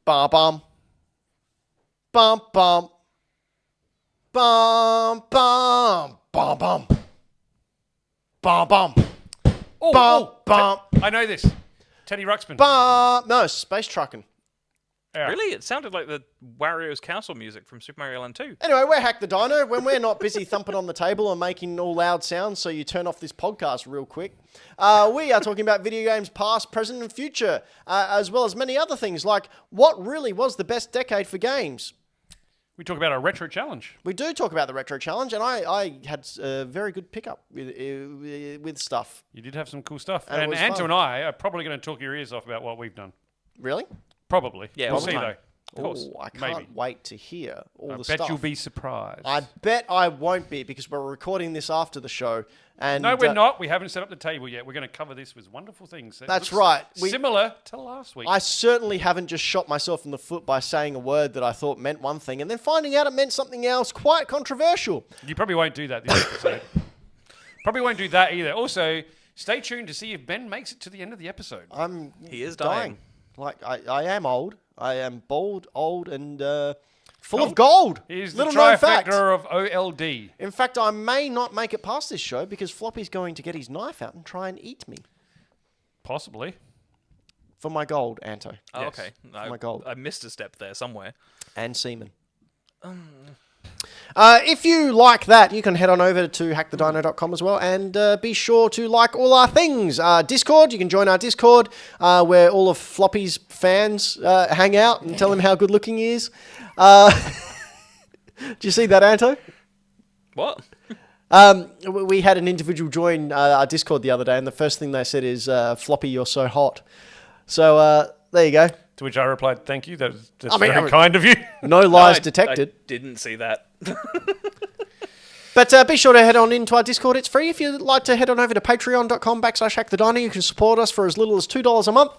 Bum bum. Bum bum. Bum bum. Bum bum. Bum bum. Bum bum. I know this. Teddy Ruxpin. Bum. No, space trucking. Yeah. Really? It sounded like the Wario's Castle music from Super Mario Land 2. Anyway, we're Hack the Dino. When we're not busy thumping on the table and making all loud sounds, so you turn off this podcast real quick, we are talking about video games past, present, and future, as well as many other things like what really was the best decade for games. We talk about our retro challenge. We do talk about the Retro Challenge, and I had a very good pickup with stuff. You did have some cool stuff. And it And was Anto fun. and I are probably going to talk your ears off about what we've done. Really? Probably. Yeah, we'll all the see, time. though. Of course. Oh, I can't Maybe. wait to hear all I the bet stuff. you'll be surprised. I bet I won't be, because we're recording this after the show. And No, we're not. We haven't set up the table yet. We're going to cover this with wonderful things. It That's looks right. Similar to last week. I certainly haven't just shot myself in the foot by saying a word that I thought meant one thing and then finding out it meant something else quite controversial. You probably won't do that this episode. Probably won't do that either. Also, stay tuned to see if Ben makes it to the end of the episode. He is dying. Like, I am old. I am bald, old, and full of gold. Here's the Little known fact. trifecta of OLD. In fact, I may not make it past this show because Floppy's going to get his knife out and try and eat me. Possibly. For my gold, Anto. Oh, Yes. okay. No, my God. I missed a step there somewhere. And semen. If you like that, you can head on over to hackthedino.com as well, and be sure to like all our things. Discord, you can join our Discord, where all of Floppy's fans hang out and tell him how good looking he is. Did you see that, Anto? What? We had an individual join our Discord the other day, and the first thing they said is, Floppy, you're so hot. So there you go. To which I replied, thank you. That's I mean, very kind of you. No lies I detected. didn't see that. But be sure to head on into our Discord. It's free. If you'd like to head on over to patreon.com/hackthedino, you can support us for as little as $2 a month.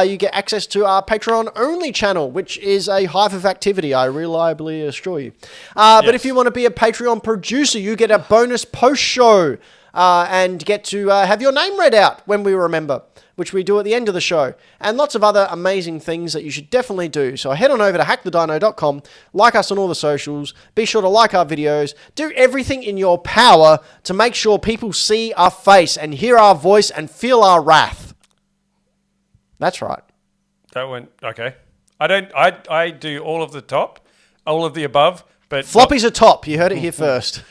You get access to our Patreon-only channel, which is a hive of activity, I reliably assure you. But if you want to be a Patreon producer, you get a bonus post-show and get to have your name read out when we remember, which we do at the end of the show, and lots of other amazing things that you should definitely do. So head on over to hackthedino.com, like us on all the socials, be sure to like our videos, do everything in your power to make sure people see our face and hear our voice and feel our wrath. That's right. That went, okay. I do all of the top, all of the above, but Floppy's a top. You heard it here first.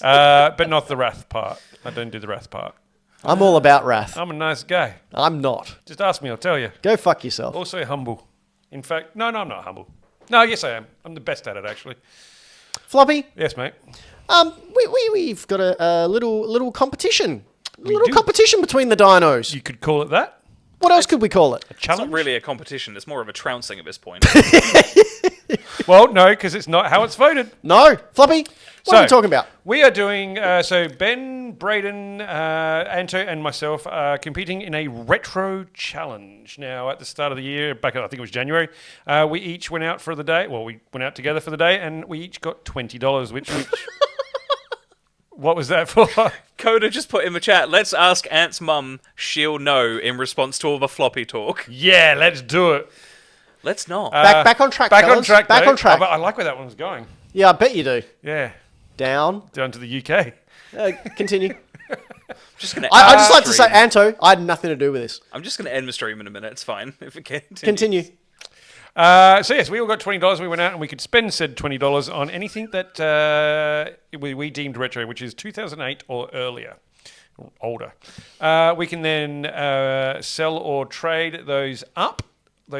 but not the wrath part. I don't do the wrath part. I'm all about wrath. I'm a nice guy. I'm not. Just ask me, I'll tell you. Go fuck yourself. Also humble. In fact, no, I'm not humble. No, yes, I am. I'm the best at it, actually. Floppy, Yes, mate. we've got a little competition. We Little do. competition between the dinos. You could call it that. What else could we call it? A It's challenge? not really a competition. It's more of a trouncing at this point. Well, no, because it's not how it's voted. No, Floppy. What are we talking about? We are doing, so Ben, Braden, Anto, and myself are competing in a retro challenge. Now, at the start of the year, back in, I think it was January, we each went out for the day. Well, we went out together for the day, and we each got $20, which what was that for? Coda just put in the chat, let's ask Ant's mum, she'll know in response to all the floppy talk. Yeah, let's do it. Let's not. Back on track, Back on fellas. track, Back though. on track. I like where that one's going. Yeah, I bet you do. Yeah, Down. down to the UK. Continue. Just gonna I end just the like to say, stream. Anto, I had nothing to do with this. I'm just going to end the stream in a minute. It's fine. If it continues. Continue. So yes, we all got $20. We went out and we could spend said $20 on anything that we deemed retro, which is 2008 or earlier, or older. We can then sell or trade those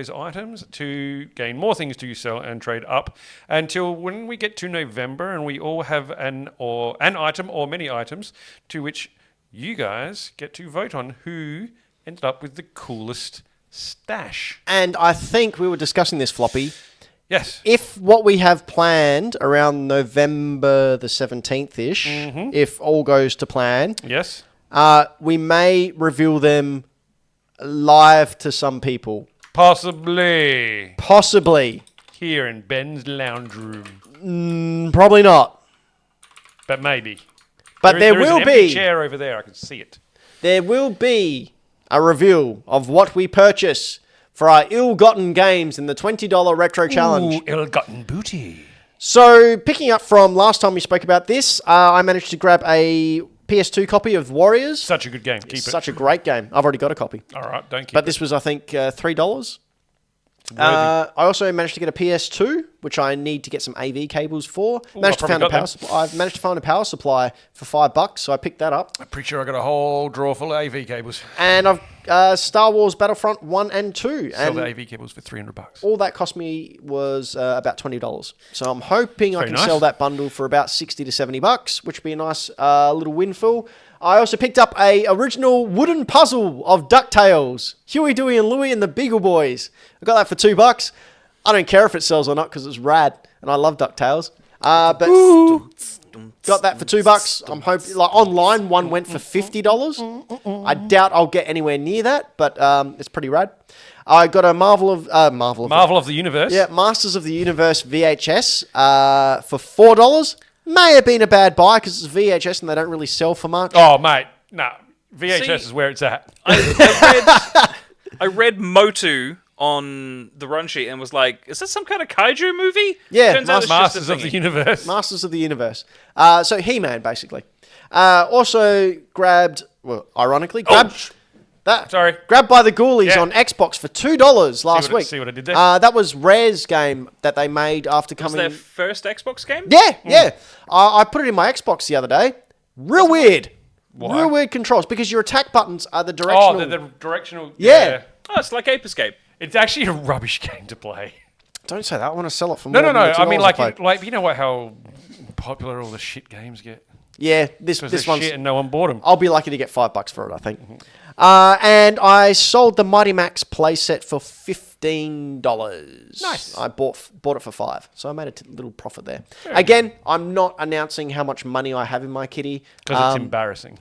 items to gain more things to sell and trade up until when we get to November and we all have an item or many items to which you guys get to vote on who ended up with the coolest stash. And I think we were discussing this, Floppy. Yes. If what we have planned around November the 17th-ish, if all goes to plan, Yes. we may reveal them live to some people. Possibly Possibly. here in Ben's lounge room, Probably not. but maybe. But there is an will empty be. chair over there. I can see it. There will be a reveal of what we purchase for our ill-gotten games in the $20 Retro Challenge. Ooh, ill-gotten booty. So, picking up from last time we spoke about this, I managed to grab a PS2 copy of Warriors. Such a good game. Keep it. Such a great game. I've already got a copy. All right, don't keep But it. this was, I think, $3. I also managed to get a PS2, which I need to get some AV cables for. I've managed to find a power supply for $5, so I picked that up. I'm pretty sure I got a whole drawer full of AV cables. And I've Star Wars Battlefront 1 and 2. Sell And the AV cables for $300. all that cost me was about $20. So I'm hoping I can nice. sell that bundle for about $60 to $70, which would be a nice little windfall. I also picked up a original wooden puzzle of DuckTales. Huey, Dewey, and Louie and the Beagle Boys. I got that for $2. I don't care if it sells or not because it's rad, and I love DuckTales. But got that for $2. I'm hoping, like online, one went for $50. I doubt I'll get anywhere near that, but it's pretty rad. I got a Marvel of the Universe. Yeah, Masters of the Universe VHS for $4. May have been a bad buy because it's VHS and they don't really sell for much. Oh, mate. No. VHS See, is where it's at. I read Motu on the run sheet and was like, is that some kind of kaiju movie? Yeah, Turns out it's just a Masters of the thingy. Universe. Masters of the Universe. So He-Man, basically. Also grabbed, well, ironically, grabbed by the Ghoulies Yeah. on Xbox for $2 last week. See what I did there? That was Rare's game that they made after Was coming. their first Xbox game? Yeah. I put it in my Xbox the other day. Real weird. Why? Real weird controls because your attack buttons are the directional. Oh, the directional. Yeah. Oh, it's like Ape Escape. It's actually a rubbish game to play. Don't say that. I want to sell it for No, more no, than no. the I mean, $2 like you know what? How popular all the shit games get. Yeah, this This one's. shit and no one bought them. I'll be lucky to get $5 for it, I think. And I sold the Mighty Max playset for $15. Nice. I bought it for $5, so I made a little profit there. Again, I'm not announcing how much money I have in my kitty. Because it's embarrassing.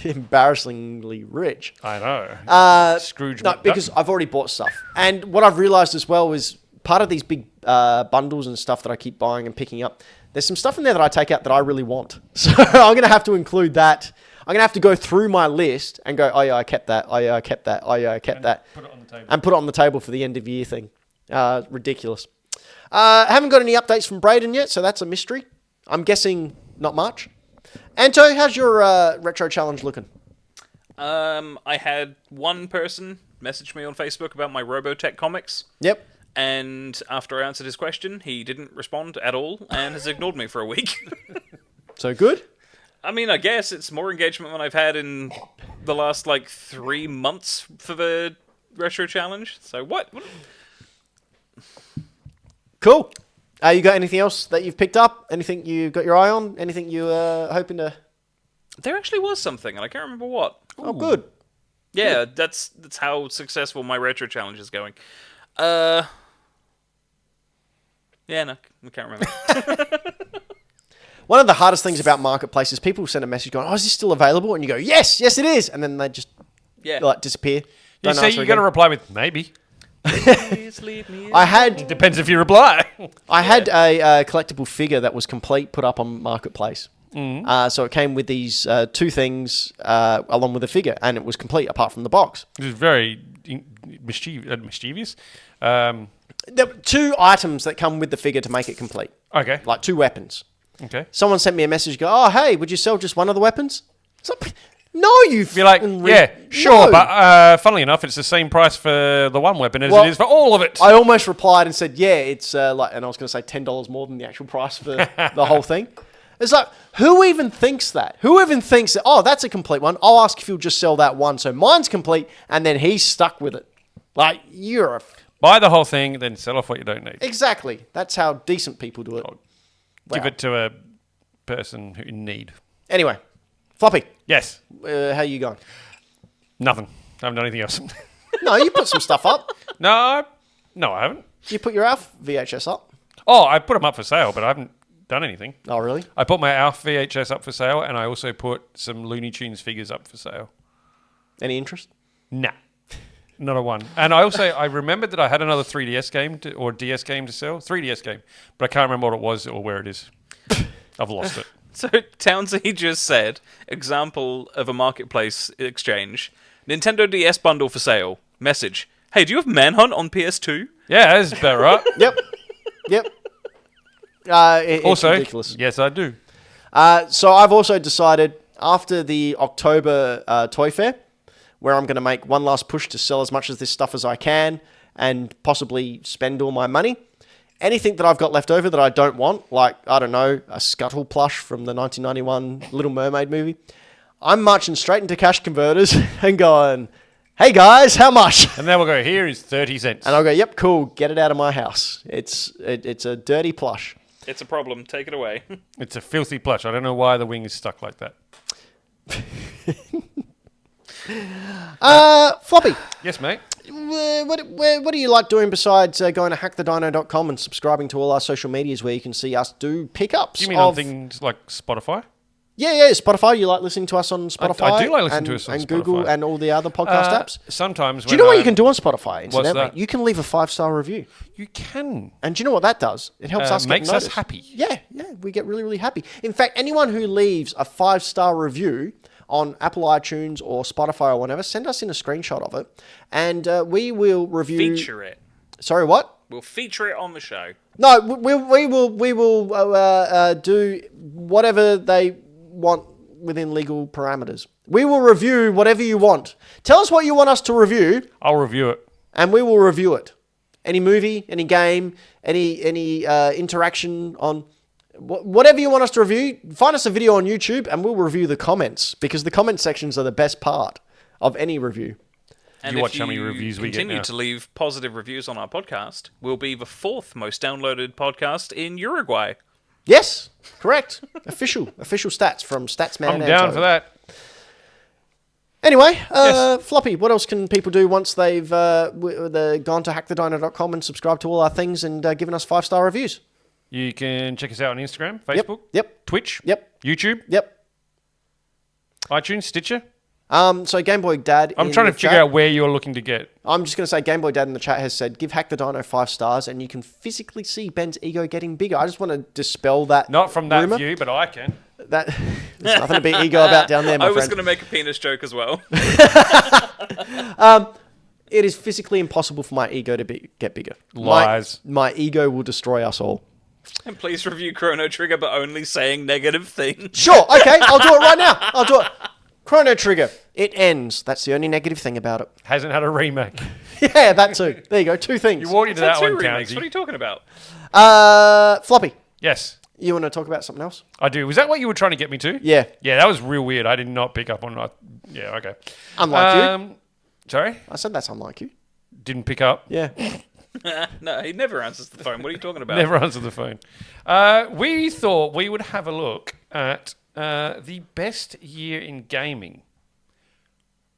Embarrassingly rich. I know. Scrooge. No, because I've already bought stuff. And what I've realized as well is part of these big bundles and stuff that I keep buying and picking up, there's some stuff in there that I take out that I really want. So I'm going to have to include that. I'm going to have to go through my list and go, oh yeah, I kept that. Oh yeah, I kept that. Oh yeah, I kept that. Put it on the table. And put it on the table for the end of year thing. Ridiculous. Haven't got any updates from Braden yet, so that's a mystery. I'm guessing not much. Anto, how's your retro challenge looking? I had one person message me on Facebook about my Robotech comics. Yep. And after I answered his question, he didn't respond at all and has ignored me for a week. So good? I mean, I guess it's more engagement than I've had in the last, 3 months for the Retro Challenge. So what? Cool. You got anything else that you've picked up? Anything you got your eye on? Anything you hoping to... There actually was something, and I can't remember what. Oh, good. Yeah, that's how successful my Retro Challenge is going. Yeah, no, I can't remember. One of the hardest things about Marketplace is people send a message going, oh, is this still available? And you go, yes, it is. And then they just disappear. You say you got to reply with maybe. Please leave me I had Depends if you reply. I had a collectible figure that was complete put up on Marketplace. So it came with these two things along with the figure, and it was complete apart from the box. This is very mischievous. There were two items that come with the figure to make it complete, Okay. like two weapons. Okay. Someone sent me a message, go, oh, hey, would you sell just one of the weapons? It's like, no, you Be like, f***ing yeah, sure, no. but funnily enough, it's the same price for the one weapon as it is for all of it. I almost replied and said, yeah, it's and I was going to say $10 more than the actual price for the whole thing. It's like, who even thinks that? Who even thinks that, oh, that's a complete one. I'll ask if you'll just sell that one. So mine's complete, and then he's stuck with it. Like, you're a... Buy the whole thing, then sell off what you don't need. Exactly. That's how decent people do it. Give Wow. it to a person who in need. Anyway, Floppy, Yes. how you going? Nothing. I haven't done anything else. No, you put some stuff up. No, I haven't. You put your Alf VHS up. Oh, I put them up for sale, but I haven't done anything. Oh, really? I put my Alf VHS up for sale, and I also put some Looney Tunes figures up for sale. Any interest? Nah. Not a one. And I remembered that I had another 3DS game or DS game to sell. 3DS game. But I can't remember what it was or where it is. I've lost it. So Townsy just said, example of a marketplace exchange, Nintendo DS bundle for sale. Message, Hey, do you have Manhunt on PS2? Yeah, that's better, right? Yep. It's Also, ridiculous. yes, I do. So I've also decided after the October Toy Fair, where I'm going to make one last push to sell as much of this stuff as I can and possibly spend all my money. Anything that I've got left over that I don't want, like, I don't know, a Scuttle plush from the 1991 Little Mermaid movie, I'm marching straight into cash converters and going, hey guys, how much? And then we'll go, here is 30 cents. And I'll go, yep, cool, get it out of my house. It's a dirty plush. It's a problem. Take it away. It's a filthy plush. I don't know why the wing is stuck like that. Floppy, Yes, mate. what do you like doing besides going to hackthedino.com and subscribing to all our social medias where you can see us do pickups? Do you mean on things like Spotify? Yeah, Spotify. You like listening to us on Spotify? I do like listening to us on and Spotify. Google and all the other podcast apps. Sometimes. Do you know what you can do on Spotify? Incidentally, that? you can leave a 5-star review. You can. And do you know what that does? It helps us makes get us noticed. happy. Yeah, we get really, really happy. In fact, anyone who leaves a 5-star review on Apple iTunes or Spotify or whatever, send us in a screenshot of it, and we will review. Feature it. Sorry, what? We'll feature it on the show. No, we will do whatever they want within legal parameters. We will review whatever you want. Tell us what you want us to review, I'll review it. and we will review it. Any movie, any game, any interaction on whatever you want us to review. Find us a video on YouTube, and we'll review the comments, because the comment sections are the best part of any review. And You if watch how many reviews we get continue now. to leave positive reviews on our podcast, we'll be the 4th most downloaded podcast in Uruguay. Yes, correct. official stats from Statsman. I'm down for that. Anyway, Yes. Floppy, what else can people do once they've gone to hackthedino.com and subscribed to all our things and given us 5-star reviews? You can check us out on Instagram, Facebook, Yep. Twitch, Yep. YouTube, Yep. iTunes, Stitcher. So Game Boy Dad. I'm in trying to the figure chat- out where you're looking to get. I'm just going to say Game Boy Dad in the chat has said, give Hack the Dino 5 stars, and you can physically see Ben's ego getting bigger. I just want to dispel that. Not from that rumor. view, but I can. There's nothing to be ego about down there, my I was friend. going to make a penis joke as well. It is physically impossible for my ego to get bigger. Lies. My ego will destroy us all. And please review Chrono Trigger, but only saying negative things. Sure, okay, I'll do it right now. I'll do it. Chrono Trigger. It ends. That's the only negative thing about it. Hasn't had a remake. Yeah, that too. There you go. 2 things. You walked into that one, remakes. Townsy. What are you talking about? Floppy, Yes, you want to talk about something else? I do. Was that what you were trying to get me to? Yeah. Yeah, that was real weird. I did not pick up on that. Yeah, okay. Unlike you. Sorry? I said that's unlike you. Didn't pick up. Yeah. No, he never answers the phone. What are you talking about? Never answered the phone. We thought we would have a look at the best year in gaming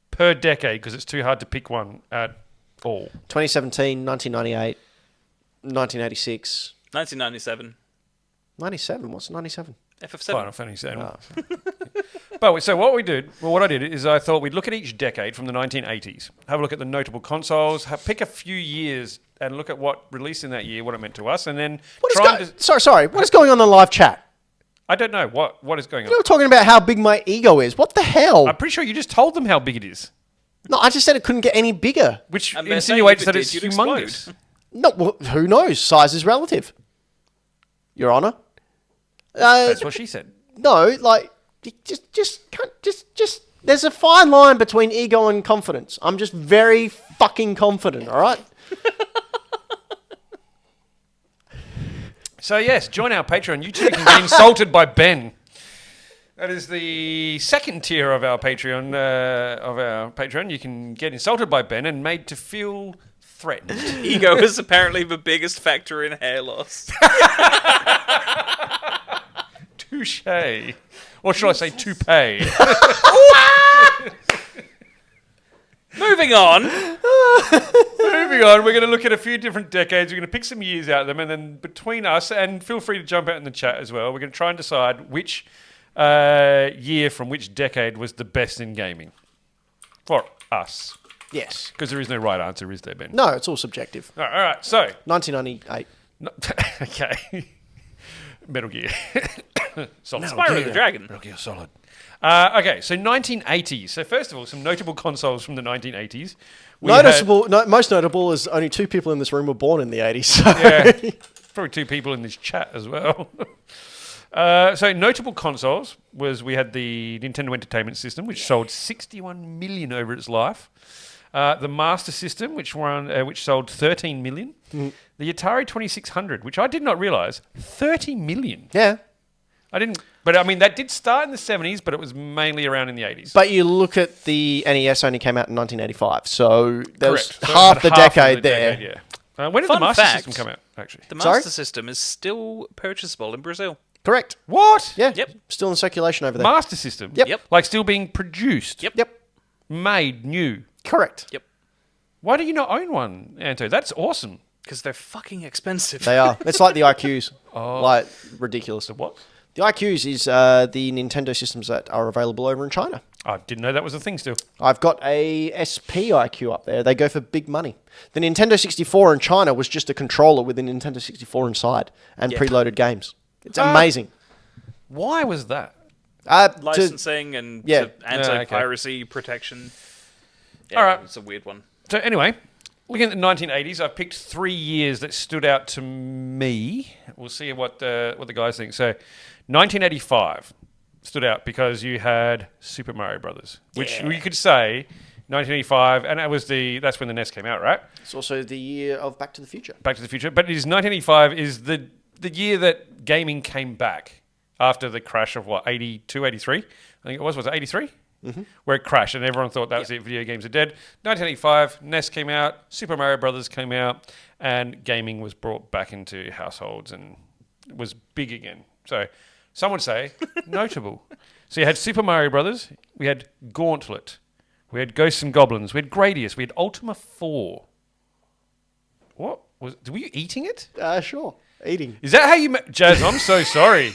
per decade, because it's too hard to pick one at all. 2017, 1998, 1986, 1997. 97. What's 97? FF7. Final Fantasy VII. But so what I did is I thought we'd look at each decade from the 1980s, have a look at the notable consoles, pick a few years and look at what released in that year, what it meant to us, and then Sorry. What is going on in the live chat? I don't know what is going on. You're talking about how big my ego is. What the hell? I'm pretty sure you just told them how big it is, No, I just said it couldn't get any bigger. which And they're saying insinuates if it that it's did, you'd humongous. explode. No, well, who knows? Size is relative. Your Honor. That's what she said. No, like just. There's a fine line between ego and confidence. I'm just very fucking confident. All right. So yes, join our Patreon. You too can get insulted by Ben. That is the second tier of our Patreon. You can get insulted by Ben and made to feel threatened. Ego is apparently the biggest factor in hair loss. Touche. Or should I say toupee? Moving on. Moving on, we're going to look at a few different decades. We're going to pick some years out of them, and then between us, and feel free to jump out in the chat as well, we're going to try and decide which year from which decade was the best in gaming. For us. Yes. Because there is no right answer, is there, Ben? No, it's all subjective. All right, so... 1998. Okay. Metal Gear. Solid. Spyro the Dragon. Metal Gear Solid. Okay, so 1980s. So first of all, some notable consoles from the 1980s. Most notable is only 2 people in this room were born in the 80s. So. Yeah, probably 2 people in this chat as well. So notable consoles was we had the Nintendo Entertainment System, which sold 61 million over its life. The Master System, which sold 13 million. The Atari 2600, which I did not realize, 30 million. Yeah. I didn't, but I mean that did start in the 70s, but it was mainly around in the 80s. But you look at the NES only came out in 1985, so there was Correct. So half it the had half of decade the there. decade, yeah. When did Fun the Master fact, System come out? Actually, The Sorry? Master System is still purchasable in Brazil. Correct. what? Yeah. Yep. Still in circulation over there. Master System. Yep. Yep. Like still being produced. Yep. Yep. Made new. Correct. Yep. Why do you not own one, Anto? That's awesome. Because they're fucking expensive. They are. It's like the IQs. Like, ridiculous. What? The IQs is the Nintendo systems that are available over in China. I didn't know that was a thing still. I've got a SP IQ up there. They go for big money. The Nintendo 64 in China was just a controller with a Nintendo 64 inside and preloaded games. It's amazing. Why was that? Licensing and Yeah. anti-piracy protection. Yeah, All right. It's a weird one. So anyway, looking at the 1980s, I've picked 3 years that stood out to me. We'll see what the guys think. So 1985 stood out because you had Super Mario Brothers, which you could say 1985, and that's when the NES came out, right? It's also the year of Back to the Future. Back to the Future. But it is 1985 is the year that gaming came back after the crash of 82, 83? I think it was it 83? Mm-hmm. Where it crashed and everyone thought that was it, video games are dead. 1985, NES came out, Super Mario Brothers came out, and gaming was brought back into households and was big again. So some would say notable. So you had Super Mario Brothers, we had Gauntlet, we had Ghosts and Goblins, we had Gradius, we had Ultima 4. Were you eating it? Sure. Eating. Is that how you met Jazz? I'm so sorry.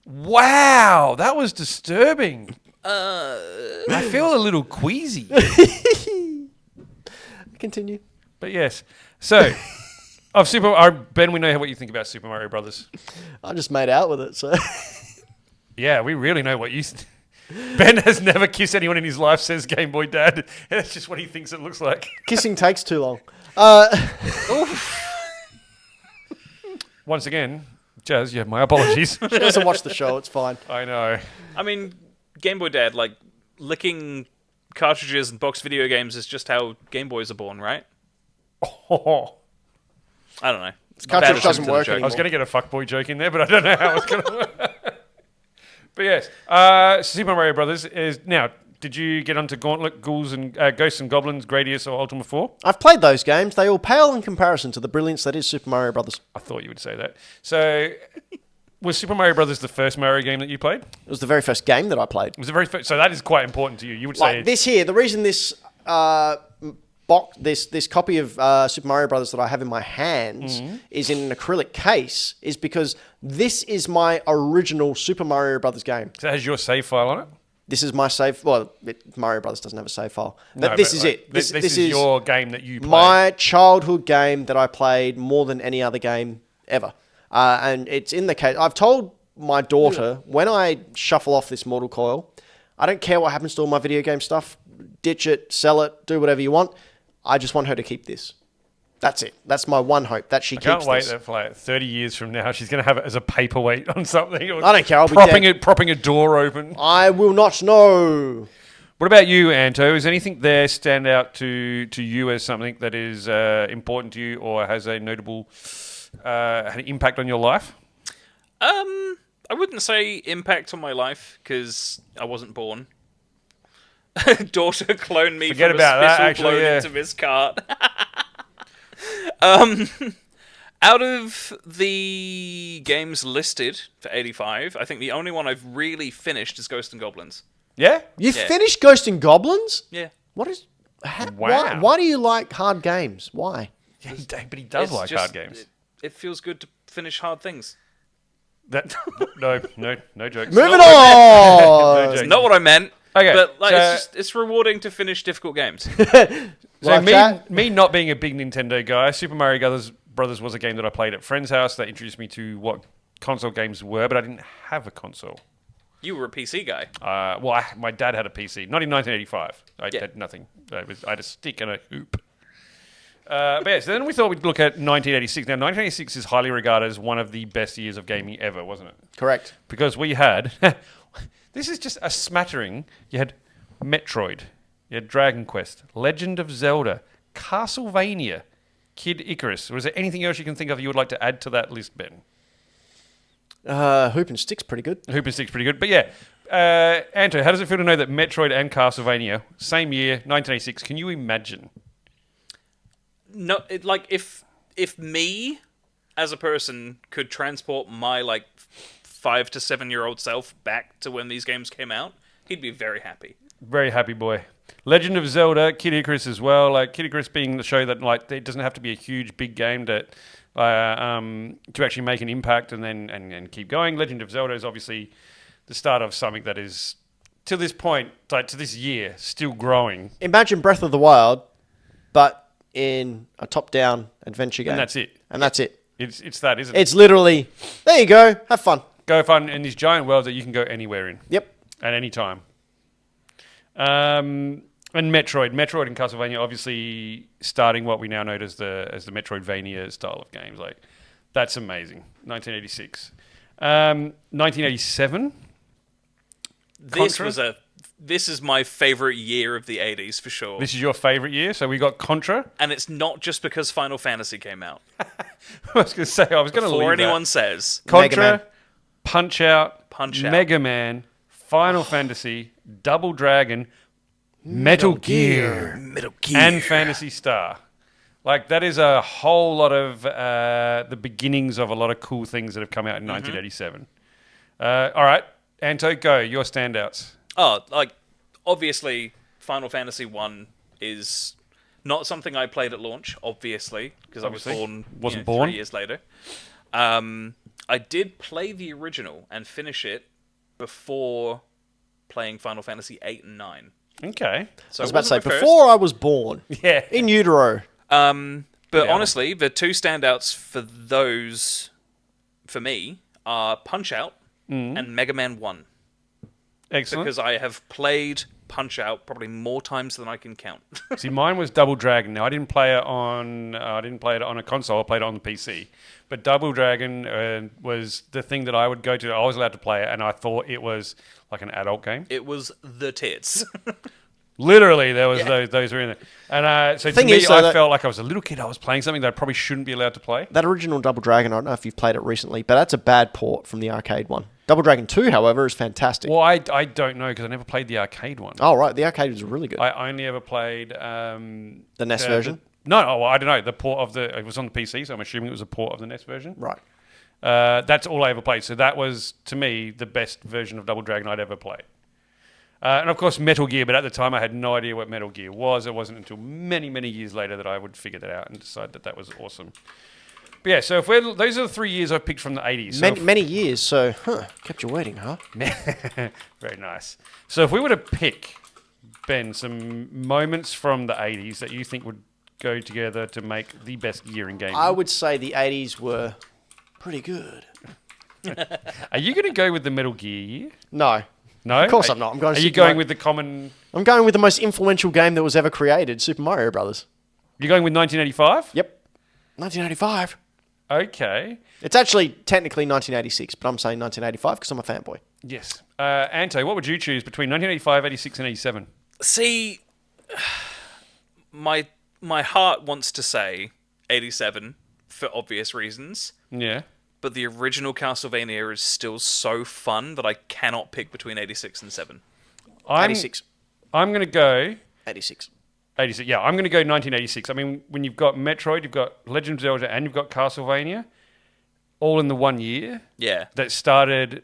Wow, that was disturbing. I feel a little queasy. Continue. But yes. So, Ben, we know what you think about Super Mario Brothers. I just made out with it, so... Yeah, we really know what you... Ben has never kissed anyone in his life, says Game Boy Dad. That's just what he thinks it looks like. Kissing takes too long. Once again, Jazz, you have my apologies. She doesn't watch the show, it's fine. I know. I mean, Game Boy Dad, like, licking cartridges and box video games is just how Game Boys are born, right? Oh. I don't know. Cartridge doesn't work I anymore. was going to get a fuckboy joke in there, but I don't know how it's going to work. But yes, Super Mario Brothers is... Now, did you get onto Gauntlet, Ghouls and Ghosts and Goblins, Gradius or Ultima 4? I've played those games. They all pale in comparison to the brilliance that is Super Mario Brothers. I thought you would say that. So, was Super Mario Brothers the first Mario game that you played? It was the very first game that I played. Was the very first, so that is quite important to you. You would say... Like this here, the reason this this copy of Super Mario Brothers that I have in my hands is in an acrylic case is because this is my original Super Mario Brothers game. So it has your save file on it? This is my save. Well, Mario Brothers doesn't have a save file, but this is it. This is your game that you played. My childhood game that I played more than any other game ever, and it's in the case. I've told my daughter when I shuffle off this mortal coil, I don't care what happens to all my video game stuff. Ditch it, sell it, do whatever you want. I just want her to keep this. That's it. That's my one hope, that she keeps this. I can't wait that for like 30 years from now, she's going to have it as a paperweight on something. Or I don't care. I'll be dead. Propping a door open. I will not know. What about you, Anto? Is anything there stand out to you as something that is important to you or has a notable had an impact on your life? I wouldn't say impact on my life because I wasn't born. Daughter cloned me Forget from about a that, spittle actually, clone yeah. into this cart. Out of the games listed for 85, I think the only one I've really finished is Ghosts and Goblins. Yeah? You finished Ghost and Goblins? Yeah. What is... Wow. Why do you like hard games? Why? Yeah, but he does like hard games. It feels good to finish hard things. That no jokes. Moving on! No jokes. Not what I meant. Okay, But like, so- it's rewarding to finish difficult games. So Like that? me not being a big Nintendo guy, Super Mario Brothers was a game that I played at a friend's house that introduced me to what console games were, but I didn't have a console. You were a PC guy. My dad had a PC, not in 1985. I Yeah. had nothing. I had a stick and a hoop. But yeah, so then we thought we'd look at 1986. Now, 1986 is highly regarded as one of the best years of gaming ever, wasn't it? Correct. Because we had... this is just a smattering. You had Metroid. You had Dragon Quest. Legend of Zelda. Castlevania. Kid Icarus. Was there anything else you can think of you would like to add to that list, Ben? Hoop and Stick's pretty good. Hoop and Stick's pretty good. But yeah, Anto, how does it feel to know that Metroid and Castlevania, same year, 1986, can you imagine? No, if me as a person could transport my 5 to 7 year old self back to when these games came out, he'd be very happy. Very happy boy. Legend of Zelda, Kid Icarus as well. Kid Icarus being the show that it doesn't have to be a huge big game to actually make an impact and keep going. Legend of Zelda is obviously the start of something that is to this point, to this year, still growing. Imagine Breath of the Wild, but in a top-down adventure game. And that's it. And that's it. It's that, isn't it? It's literally, there you go, have fun. Go fun in this giant world that you can go anywhere in. Yep. At any time. And Metroid and Castlevania, obviously starting what we now know as the Metroidvania style of games. That's amazing. 1986, 1987. This is my favorite year of the 80s for sure. This is your favorite year, so we got Contra. And it's not just because Final Fantasy came out. I was going to say, I was going to leave Before anyone that. says. Contra, Mega Man. Punch Out, Punch-Out. Mega Man, Final Fantasy, Double Dragon, Metal Gear, and Phantasy Star. That is a whole lot of the beginnings of a lot of cool things that have come out in 1987. All right, Anto, go. Your standouts. Oh, obviously, Final Fantasy 1 is not something I played at launch, obviously, because I was born, Wasn't born. 3 years later. I did play the original and finish it before playing Final Fantasy 8 and 9. Okay. So I was about to say, it wasn't the first. before I was born, Yeah. in utero. But honestly, the two standouts for those, for me, are Punch-Out and Mega Man 1. Excellent. Because I have played Punch-Out probably more times than I can count. See, mine was Double Dragon. Now, I didn't play it on a console. I played it on the PC. But Double Dragon was the thing that I would go to. I was allowed to play it, and I thought it was like an adult game. It was the tits. Literally, there was those were in it. And so to Thing me, is, though, I that- felt like I was a little kid. I was playing something that I probably shouldn't be allowed to play. That original Double Dragon, I don't know if you've played it recently, but that's a bad port from the arcade one. Double Dragon 2, however, is fantastic. Well, I don't know because I never played the arcade one. Oh, right. The arcade was really good. I only ever played... the NES version? I don't know. The port of the... It was on the PC, so I'm assuming it was a port of the NES version. Right. That's all I ever played. So that was, to me, the best version of Double Dragon I'd ever played. And of course, Metal Gear, but at the time I had no idea what Metal Gear was. It wasn't until many, many years later that I would figure that out and decide that was awesome. But yeah, so those are the 3 years I've picked from the 80s. So Many years, so kept you waiting, huh? very nice. So if we were to pick, Ben, some moments from the 80s that you think would go together to make the best year in gaming. I would say the 80s were pretty good. Are you going to go with the Metal Gear year? No. No? Of course I'm not. Are you going with the common... I'm going with the most influential game that was ever created, Super Mario Brothers. You're going with 1985? Yep. 1985. Okay. It's actually technically 1986, but I'm saying 1985 because I'm a fanboy. Yes. Anto, what would you choose between 1985, 86 and 87? See, my heart wants to say 87 for obvious reasons, Yeah. but the original Castlevania is still so fun that I cannot pick between 86 and 7. 86. I'm going to go... 86. 86. Yeah, I'm going to go 1986. I mean, when you've got Metroid, you've got Legend of Zelda, and you've got Castlevania, all in the 1 year. Yeah. That started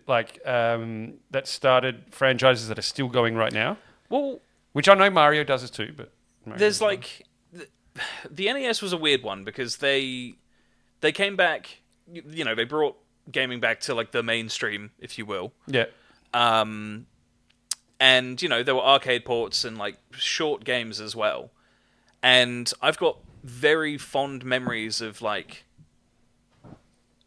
franchises that are still going right now. Well, Which I know Mario does it too, but there's the NES was a weird one because they came back, they brought gaming back to the mainstream, if you will. yeah, And, there were arcade ports and, short games as well. And I've got very fond memories of,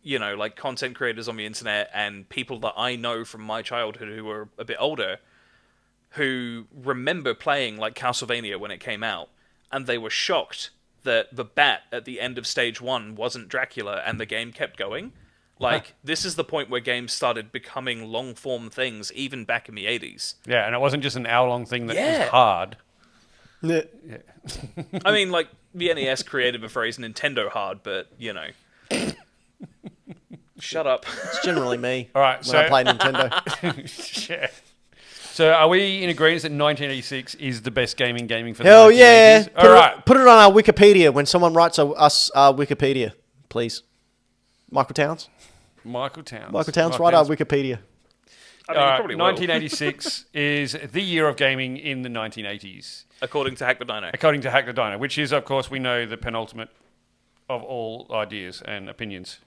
like content creators on the internet and people that I know from my childhood who were a bit older, who remember playing like Castlevania when it came out, and they were shocked that the bat at the end of stage 1 wasn't Dracula and the game kept going. Like, this is the point where games started becoming long-form things, even back in the 80s. Yeah, and it wasn't just an hour-long thing that Yeah. was hard. Yeah. I mean, like, the NES created the phrase Nintendo hard, but, Shut up. It's generally me. All right, when so I play Nintendo. yeah. So are we in agreement that 1986 is the best gaming for Hell the 1980s? yeah! All right. Put it on our Wikipedia when someone writes us Wikipedia, please. Michael Towns, write our Wikipedia. I mean, you probably will. 1986 is the year of gaming in the 1980s. According to Hack the Dino. According to Hack the Dino, which is, of course, we know the penultimate of all ideas and opinions.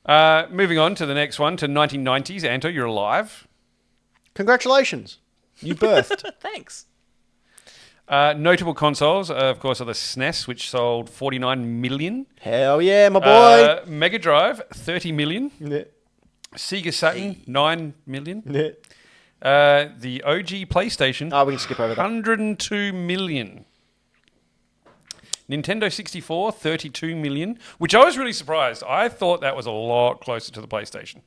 Moving on to the next one, to 1990s. Anto, you're alive. Congratulations, you birthed. Thanks. Notable consoles, of course, are the SNES, which sold 49 million. Hell yeah, my boy. Mega Drive, 30 million. Yeah. Sega Saturn, 9 million. Yeah. The OG PlayStation, We can skip over that. 102 million. Nintendo 64, 32 million, which I was really surprised. I thought that was a lot closer to the PlayStation.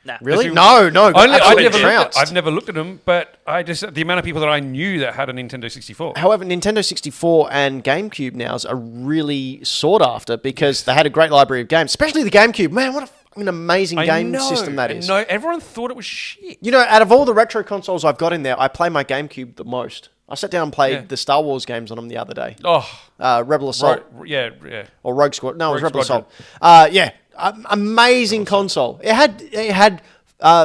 Nah. Really? you- No. I've never looked at them, but the amount of people that I knew that had a Nintendo 64. However, Nintendo 64 and GameCube nows are really sought after because they had a great library of games, especially the GameCube. Man, what a fucking amazing game system that is. No, everyone thought it was shit. You know, out of all the retro consoles I've got in there, I play my GameCube the most. I sat down and played the Star Wars games on them the other day. Oh, Rebel Assault. yeah. Or Rogue Squad. No, it was Rogue Rebel Squadron. Assault. Amazing console. It had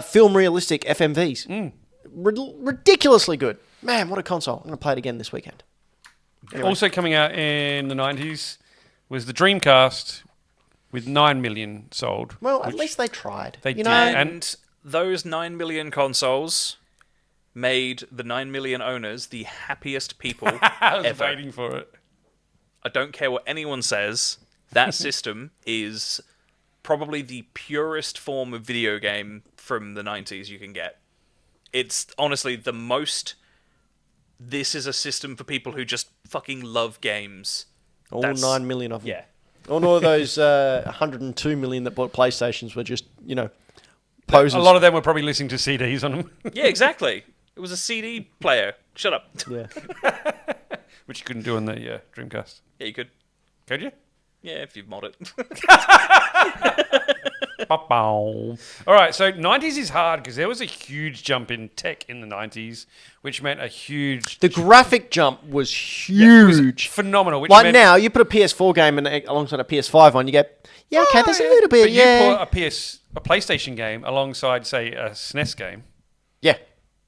film realistic FMVs. Ridiculously good. Man, what a console. I'm going to play it again this weekend. Anyway. Also coming out in the 90s was the Dreamcast with 9 million sold. Well, at least they tried. They you did. know? And those 9 million consoles made the 9 million owners the happiest people I was ever. waiting for it. I don't care what anyone says. That system is probably the purest form of video game from the 90s you can get. It's honestly the most... This is a system for people who just fucking love games. All 9 million of them. Yeah. All of those 102 million that bought PlayStations were just, posers. A lot of them were probably listening to CDs on them, Yeah, exactly. It was a CD player. Shut up. Yeah. which you couldn't do on the Dreamcast. Yeah, you could. Could you? Yeah, if you mod it. All right, so 90s is hard because there was a huge jump in tech in the 90s, which meant a huge... The graphic jump was it was huge. phenomenal. Which Like meant, now, you put a PS4 game alongside a PS5 on, you go, yeah, okay, there's a little bit, but yeah. you put a PlayStation game alongside, say, a SNES game, Yeah.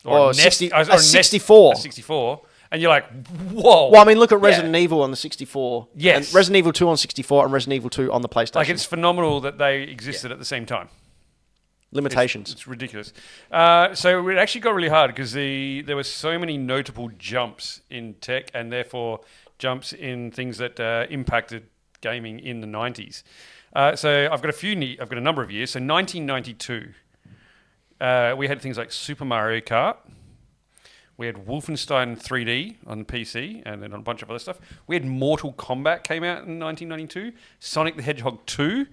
or Or, a 60, or a 64. a 64, and you're like, whoa. Well, I mean, look at Resident Evil on the 64. Yes. And Resident Evil 2 on 64 and Resident Evil 2 on the PlayStation. Like, it's phenomenal that they existed at the same time. Limitations. It's ridiculous. So it actually got really hard because there were so many notable jumps in tech and therefore jumps in things that impacted gaming in the 90s. So I've got a number of years. So 1992, we had things like Super Mario Kart. We had Wolfenstein 3D on PC and then on a bunch of other stuff. We had Mortal Kombat came out in 1992. Sonic the Hedgehog 2.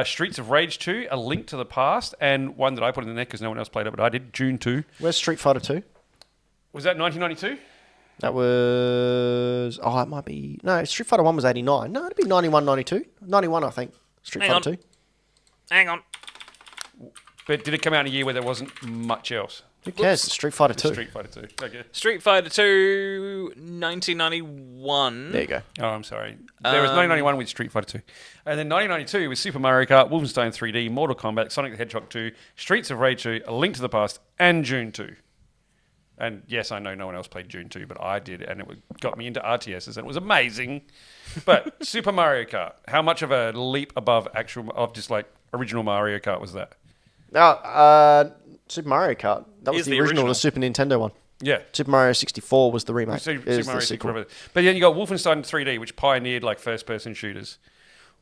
Streets of Rage 2, A Link to the Past, and one that I put in the net because no one else played it, but I did, June 2. Where's Street Fighter 2? Was that 1992? That was... Oh, it might be... No, Street Fighter 1 was 89. No, it'd be 91, 92. 91, I think. Street Hang Fighter on. 2. Hang on. But did it come out in a year where there wasn't much else? Who cares? It's Street Fighter 2. Street Fighter 2. Okay. Street Fighter 2, 1991. There you go. Oh, I'm sorry. There was 1991 with Street Fighter 2. And then 1992 was Super Mario Kart, Wolfenstein 3D, Mortal Kombat, Sonic the Hedgehog 2, Streets of Rage 2, A Link to the Past, and June 2. And yes, I know no one else played June 2, but I did, and it got me into RTSs, and it was amazing. But Super Mario Kart, how much of a leap above just like original Mario Kart was that? Super Mario Kart. That was Is the the original, original. the Super Nintendo one. Yeah. Super Mario 64 was the remake. Super Is Mario the 64. sequel. But then you got Wolfenstein 3D, which pioneered like first-person shooters.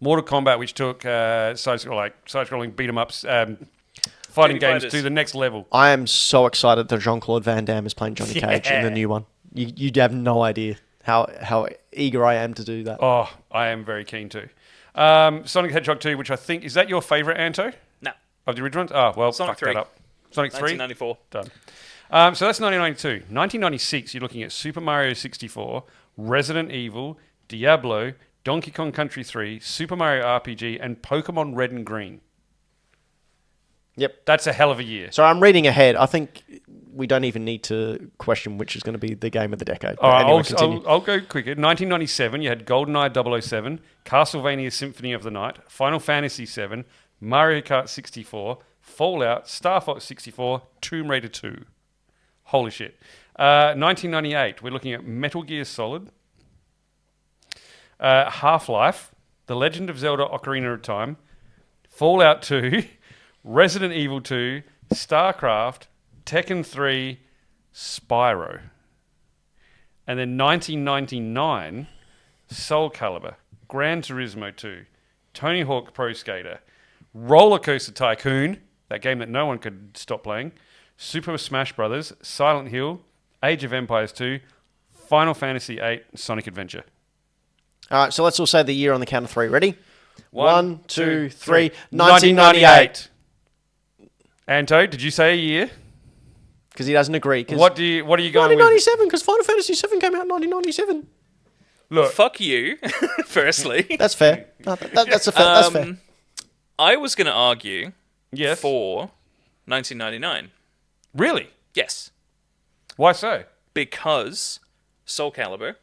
Mortal Kombat, which took side-scrolling beat-em-ups, fighting games Fighters. to the next level. I am so excited that Jean-Claude Van Damme is playing Johnny Cage in the new one. You have no idea how eager I am to do that. Oh, I am very keen to. Sonic the Hedgehog 2, which I think... Is that your favourite, Anto? No. Of the original ones? Oh, well, Sonic fuck 3. that up. Sonic 3? 1994. Done. So that's 1992. 1996, you're looking at Super Mario 64, Resident Evil, Diablo, Donkey Kong Country 3, Super Mario RPG, and Pokemon Red and Green. Yep. That's a hell of a year. So I'm reading ahead. I think we don't even need to question which is going to be the game of the decade. All right, Anyway, continue. I'll go quicker. 1997, you had GoldenEye 007, Castlevania Symphony of the Night, Final Fantasy 7, Mario Kart 64, Fallout, Star Fox 64, Tomb Raider 2. Holy shit. 1998, we're looking at Metal Gear Solid, Half-Life, The Legend of Zelda Ocarina of Time, Fallout 2, Resident Evil 2, StarCraft, Tekken 3, Spyro. And then 1999, Soul Calibur, Gran Turismo 2, Tony Hawk Pro Skater, Roller Coaster Tycoon, that game that no one could stop playing, Super Smash Bros., Silent Hill, Age of Empires 2, Final Fantasy 8, Sonic Adventure. All right, so let's all say the year on the count of three. Ready? 1, 2, 3. 1998. Anto, did you say a year? Because he doesn't agree. What are you going with? 1997, because Final Fantasy 7 came out in 1997. Look, Fuck you, firstly. That's fair. No, that's fair. I was going to argue yes. for 1999. Really? Yes. Why so? Because Soul Calibur,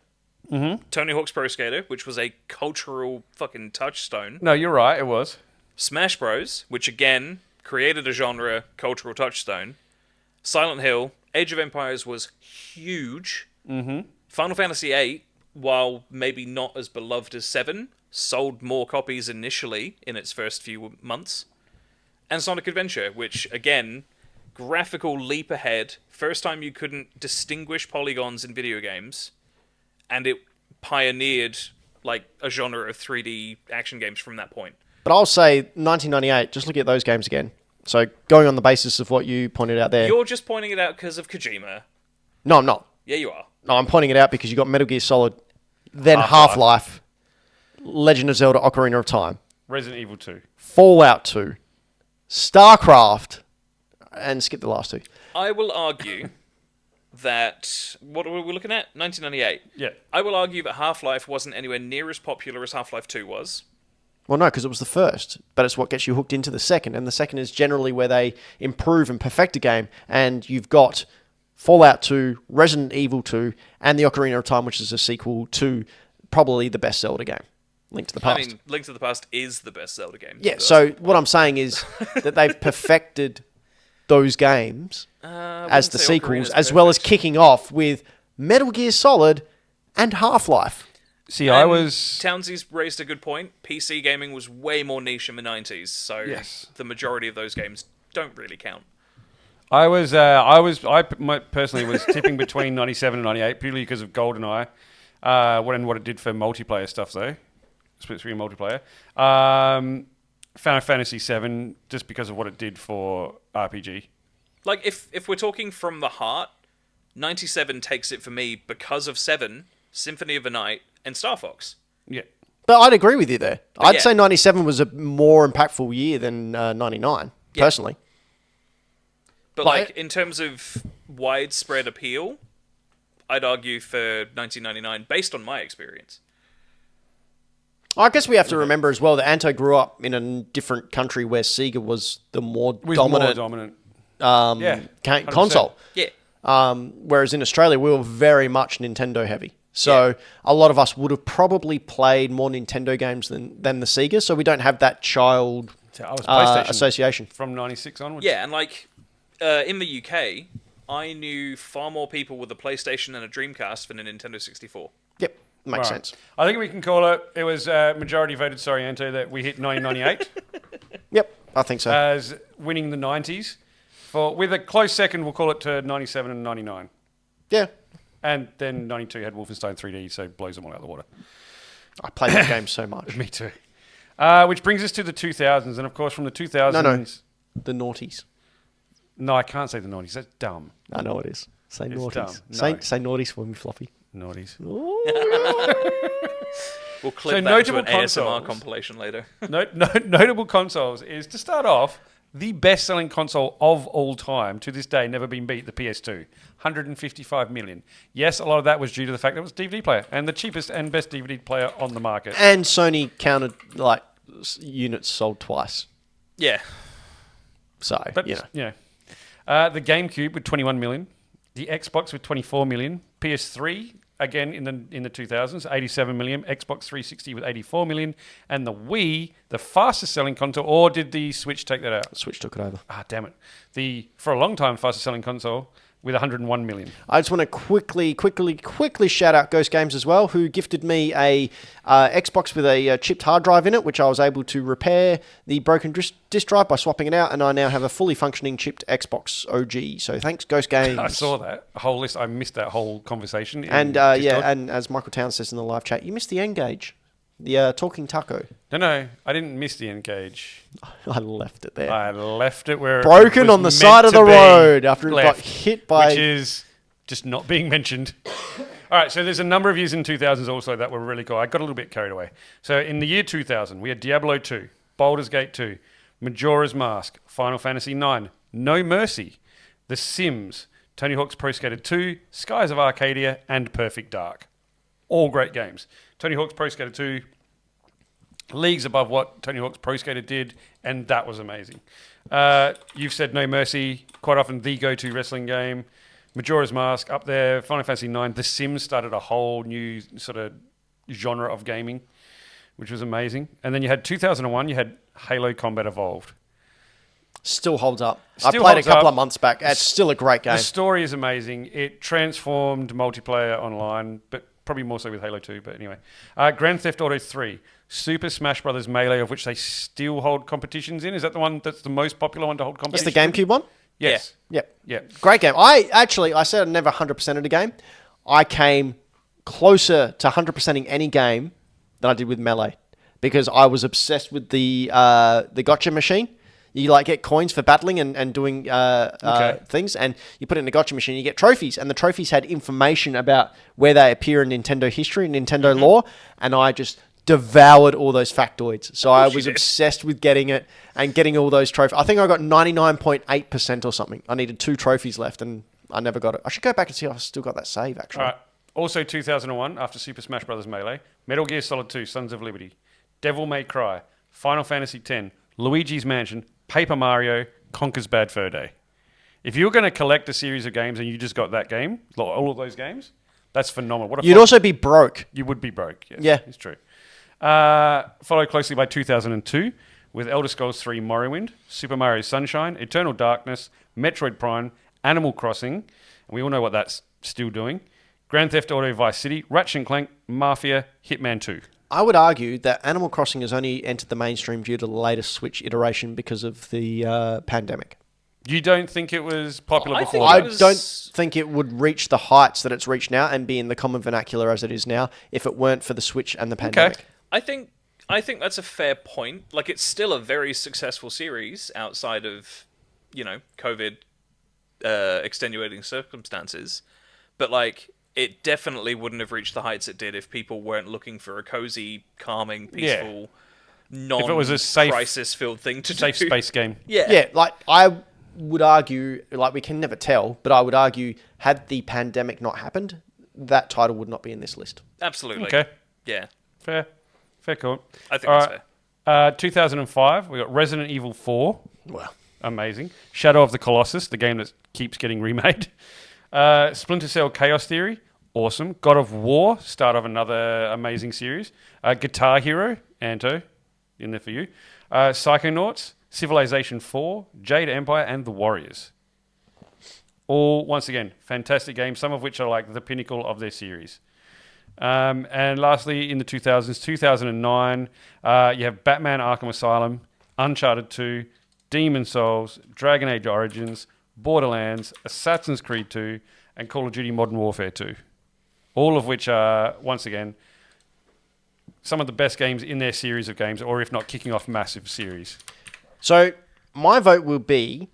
Tony Hawk's Pro Skater, which was a cultural fucking touchstone, No, you're right. It was. Smash Bros, which again created a genre, cultural touchstone, Silent Hill, Age of Empires was huge. Final Fantasy VIII, while maybe not as beloved as 7, sold more copies initially in its first few months. And Sonic Adventure, which, again, graphical leap ahead, first time you couldn't distinguish polygons in video games, and it pioneered like a genre of 3D action games from that point. But I'll say 1998, just look at those games again. So going on the basis of what you pointed out there. You're just pointing it out because of Kojima. No, I'm not. Yeah, you are. No, I'm pointing it out because you got Metal Gear Solid, then Half-Life. Half-Life, Legend of Zelda Ocarina of Time, Resident Evil 2. Fallout 2, StarCraft, and skip the last two. I will argue that... What are we looking at? 1998. Yeah. I will argue that Half-Life wasn't anywhere near as popular as Half-Life 2 was. Well, no, because it was the first, but it's what gets you hooked into the second, and the second is generally where they improve and perfect a game, and you've got Fallout 2, Resident Evil 2, and the Ocarina of Time, which is a sequel to probably the best Zelda game, Link to the Past. I mean, Link to the Past is the best Zelda game. Yeah, so what I'm saying is that they've perfected those games as the sequels, as well as kicking off with Metal Gear Solid and Half-Life. See, And I was... Townsy's raised a good point. PC gaming was way more niche in the 90s, so Yes. the majority of those games don't really count. I personally was tipping between 97 and 98 purely because of GoldenEye, what it did for multiplayer stuff though, split screen multiplayer. Final Fantasy 7 just because of what it did for RPG. Like, if we're talking from the heart, 97 takes it for me because of 7, Symphony of the Night, and Star Fox. Yeah. But I'd agree with you there. I'd yeah. say 97 was a more impactful year than 99, Yeah. personally. But like in terms of widespread appeal, I'd argue for 1999 based on my experience. I guess we have to remember as well that Anto grew up in a different country where Sega was the more dominant Yeah, 100%. console. Yeah. Whereas in Australia, we were very much Nintendo heavy. So a lot of us would have probably played more Nintendo games than the Sega, so we don't have that child So I was PlayStation association. from 96 onwards. Yeah, and like in the UK, I knew far more people with a PlayStation and a Dreamcast than a Nintendo 64. Yep, makes Right. sense. I think we can call it. It was majority voted. Sorry, Anto, that we hit 1998 Yep, I think so. as winning the 90s. With a close second, we'll call it to 97 and 99. Yeah, And then 92 had Wolfenstein 3D, so blows them all out of the water. I played that game so much. Me too. Which brings us to the 2000s, and of course from the 2000s... No. The noughties. No, I can't say the noughties. That's dumb. I know it is. Say It's noughties. dumb. Say noughties for me, Floppy. Noughties. We'll clip So that into an notable ASMR consoles. compilation later. Notable consoles is, to start off, the best-selling console of all time, to this day, never been beat, the PS2. 155 million. Yes, a lot of that was due to the fact that it was a DVD player, and the cheapest and best DVD player on the market. And Sony counted like units sold twice. Yeah. So, But, you know. the GameCube with 21 million. The Xbox with 24 million. PS3, again, in the 2000s, 87 million. Xbox 360 with 84 million. And the Wii, the fastest selling console, or did the Switch take that out? Switch took it over. Ah, damn it. For a long time, fastest selling console with 101 million. I just want to quickly shout out Ghost Games as well, who gifted me a Xbox with a chipped hard drive in it, which I was able to repair the broken disk drive by swapping it out, and I now have a fully functioning chipped Xbox OG. So thanks, Ghost Games. I saw that whole list. I missed that whole conversation. And and as Michael Town says in the live chat, you missed the N-Gage, the talking taco. No, I didn't miss the N-Gage. I left it there. I left it where Broken it was on the meant side of to the be road after it got left, hit by... which is just not being mentioned. All right, so there's a number of years in 2000s also that were really cool. I got a little bit carried away. So in the year 2000, we had Diablo 2, Baldur's Gate 2, Majora's Mask, Final Fantasy 9, No Mercy, The Sims, Tony Hawk's Pro Skater 2, Skies of Arcadia, and Perfect Dark. All great games. Tony Hawk's Pro Skater 2, leagues above what Tony Hawk's Pro Skater did, and that was amazing. You've said No Mercy, quite often the go-to wrestling game. Majora's Mask up there, Final Fantasy 9. The Sims started a whole new sort of genre of gaming, which was amazing. And then you had 2001, you had Halo Combat Evolved. Still holds up. I Still played a holds couple up. of months back. It's still a great game. The story is amazing. It transformed multiplayer online, but probably more so with Halo 2, but anyway. Grand Theft Auto 3, Super Smash Brothers Melee, of which they still hold competitions in. Is that the one that's the most popular one to hold It's competitions? the GameCube one? Yes. Yep. Yeah. Great game. I said I never 100%ed a game. I came closer to 100%ing any game than I did with Melee because I was obsessed with the gotcha machine. You like get coins for battling and doing things, and you put it in a gotcha machine. You get trophies, and the trophies had information about where they appear in Nintendo history, Nintendo lore, and I just devoured all those factoids. So I was obsessed with getting it and getting all those trophies. I think I got 99.8% or something. I needed 2 trophies left, and I never got it. I should go back and see if I still got that save. Actually, All right. Also 2001, after Super Smash Brothers Melee, Metal Gear Solid 2, Sons of Liberty, Devil May Cry, Final Fantasy X, Luigi's Mansion, Paper Mario, Conker's Bad Fur Day. If you were going to collect a series of games and you just got that game, all of those games, that's phenomenal. What a you'd also be broke. You would be broke. Yes, Yeah. It's true. Followed closely by 2002 with Elder Scrolls 3 Morrowind, Super Mario Sunshine, Eternal Darkness, Metroid Prime, Animal Crossing, and we all know what that's still doing, Grand Theft Auto Vice City, Ratchet & Clank, Mafia, Hitman 2. I would argue that Animal Crossing has only entered the mainstream due to the latest Switch iteration because of the pandemic. You don't think it was popular I before? think I it was- don't think it would reach the heights that it's reached now and be in the common vernacular as it is now if it weren't for the Switch and the pandemic. I think that's a fair point. Like, it's still a very successful series outside of, COVID extenuating circumstances. But, like, it definitely wouldn't have reached the heights it did if people weren't looking for a cozy, calming, peaceful, If it was a safe- non-crisis-filled thing to Safe do. space game. Yeah, like I would argue, like we can never tell, but I would argue had the pandemic not happened, that title would not be in this list. Absolutely. Okay. Yeah. Fair call. I think that's fair. 2005, we got Resident Evil 4. Well, Amazing. Shadow of the Colossus, the game that keeps getting remade. Splinter Cell Chaos Theory. Awesome. God of War, start of another amazing series. Guitar Hero, Anto, in there for you. Psychonauts, Civilization 4, Jade Empire, and The Warriors. All, once again, fantastic games, some of which are like the pinnacle of their series. And lastly, in the 2000s, 2009, you have Batman Arkham Asylum, Uncharted 2, Demon Souls, Dragon Age Origins, Borderlands, Assassin's Creed 2, and Call of Duty Modern Warfare 2. All of which are, once again, some of the best games in their series of games, or if not, kicking off massive series? So my vote will be,